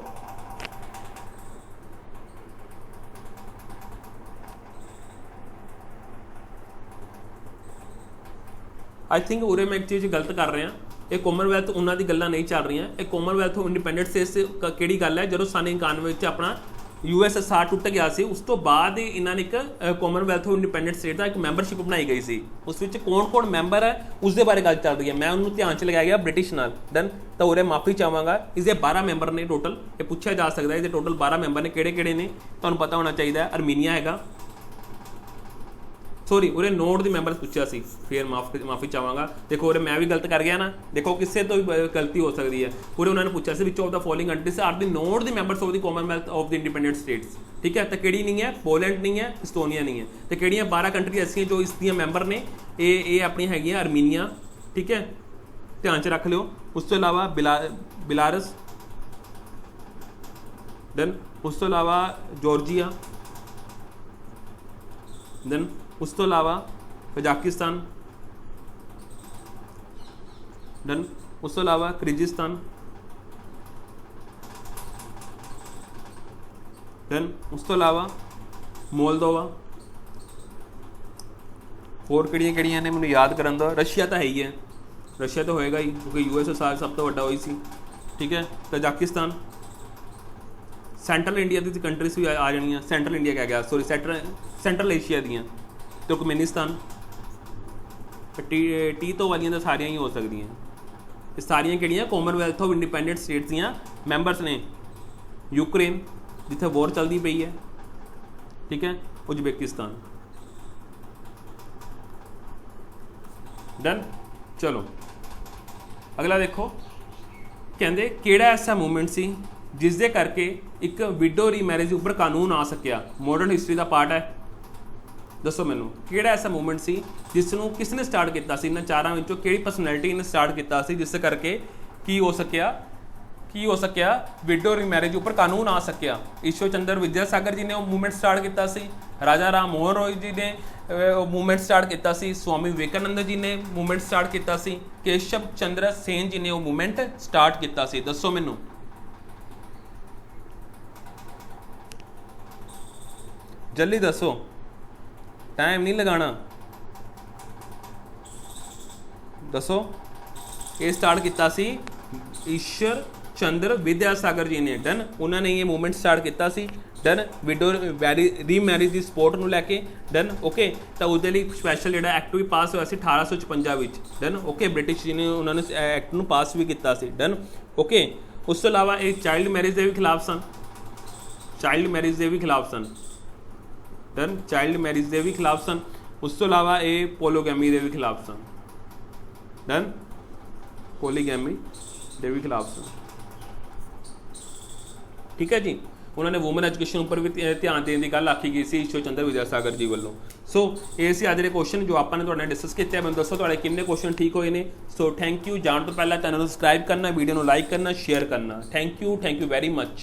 आई थिंक उरे मैं एक चीज़ गलत कर रहा, ये कॉमनवैल्थ उन्होंने गल्लां नहीं चल रही, ये कॉमनवैल्थ इंडिपेंडेंट स्टेट्स किहड़ी गल है, जो सन 91 अपना USSR टुट गया सी, उस तो बाद इन्होंने एक कॉमनवैल्थ इंडिपेंडेंट स्टेट का एक मैंबरशिप बनाई गई सी, उस कौन कौन मैंबर है उसके बारे गल चल रही है। मैं उन्होंने ध्यान च लगाया गया ब्रिटिश नाल। डन, तो उरे माफ़ी चाहवागा, इसके 12 मैंबर ने टोटल, ये पूछा जा सकता है इसके टोटल 12 मैंबर ने किहड़े ने, तुहानूं पता होना चाहिए। आर्मीनिया हैगा, सॉरी उरे नोट दी मैंबर्स पूछा सी, फिर माफ़ी चाहवागा। देखो उरे मैं भी गलत कर गया ना, देखो किससे तो भी गलती हो सकती है। पूरे उन्होंने पूछा सी which of the following countries are the not the members of the commonwealth of the independent states, ठीक है। तो किहड़ी नहीं है? पोलैंड नहीं है, इस्टोनिया नहीं है। तो किहड़ियां 12 कंट्री ऐसी जो इसकी मैंबर ने, ये अपनी हैगियां आर्मीनिया, ठीक है, ध्यान च रख लियो। उस तो इलावा बिलारस, देन उस तो इलावा जॉर्जिया, देन उस तो इलावा कजाकिस्तान, डन, उस तो इलावा किर्गिस्तान, डन, उस तो इलावा मोलदोवा। होर किहड़ियां ने मैनूं याद करन दो। रशिया तो है ही है, रशिया तो होएगा ही क्योंकि USSR सब तो वड्डा होई सी, ठीक है। कजाकिस्तान, सेंट्रल इंडिया की कंट्रीज भी आ जानियां, सेंट्रल इंडिया क्या गया, सॉरी सेंट्रल एशिया दियां, तुर्कमेनिस्तान, टी तो वालियां तो सारियां ही हो सकदियां, ये सारियां किहड़ियां कॉमनवैल्थ ऑफ इंडिपेंडेंट स्टेट्स दियां मैंबर्स ने। यूक्रेन जिथे वॉर चलती पई है, ठीक है, उज्बेकिस्तान। डन, चलो अगला देखो, कहते किहड़ा ऐसा मूवमेंट सी जिस दे करके एक विडो रीमैरिज उपर कानून आ सकिया, मॉडर्न हिस्टरी का पार्ट है। दसो मैनू किहड़ा ऐसा मूवमेंट सी जिसनों किसने स्टार्ट किया सी, इन्हां चारां विचों किहड़ी पर्सनैलिटी ने स्टार्ट किया सी जिस करके की हो सकिया विडो रीमैरिज उपर कानून आ सकिया। ईश्वर चंद्र विद्यासागर जी ने वो मूवमेंट स्टार्ट किया सी, राजा राम मोहन रॉय जी ने मूवमेंट स्टार्ट किया सी, स्वामी विवेकानंद जी ने मूवमेंट स्टार्ट किया सी, केशव चंद्र सेन जी ने वो मूवमेंट स्टार्ट किया सी। दसो मैनू जल्दी दसो, टाइम नहीं लगाना, दसो। ये स्टार्ट किया सी ईश्वर चंद्र विद्यासागर जी ने। डन, उन्होंने ये मूवमेंट स्टार्ट किया सी, डन, विडो रीमैरिज की सपोर्ट नूं लैके। डन, ओके, तो उसदे लई स्पैशल जिहड़ा एक्ट भी पास होया सी 1856 विच। डन, ओके, ब्रिटिश जी ने उन्होंने एक्ट नूं पास भी किया सी। डन, ओके, उस तो इलावा ये चाइल्ड मैरिज के भी खिलाफ सन, चाइल्ड मैरिज के भी खिलाफ सन। डन, चाइल्ड मैरिज के भी खिलाफ सन। उस तो इलावा ये पोलोगैमी के भी खिलाफ सन। डन, पोलीगैमी के भी खिलाफ सन, ठीक है जी। उन्होंने वूमन एजुकेशन पर भी ध्यान देने की गल आखी गई सी ईश्वर चंद्र विद्यासागर जी वालों। सो ये सी अज के क्वेश्चन जो आपने तुहाडे नाल डिस्कस किए। मैं दसो तुहाडे कितने क्वेश्चन ठीक होए ने। So thank you. जाण तो पहला चैनल को सबसक्राइब करना, वीडियो को लाइक करना, शेयर करना। Thank you very much.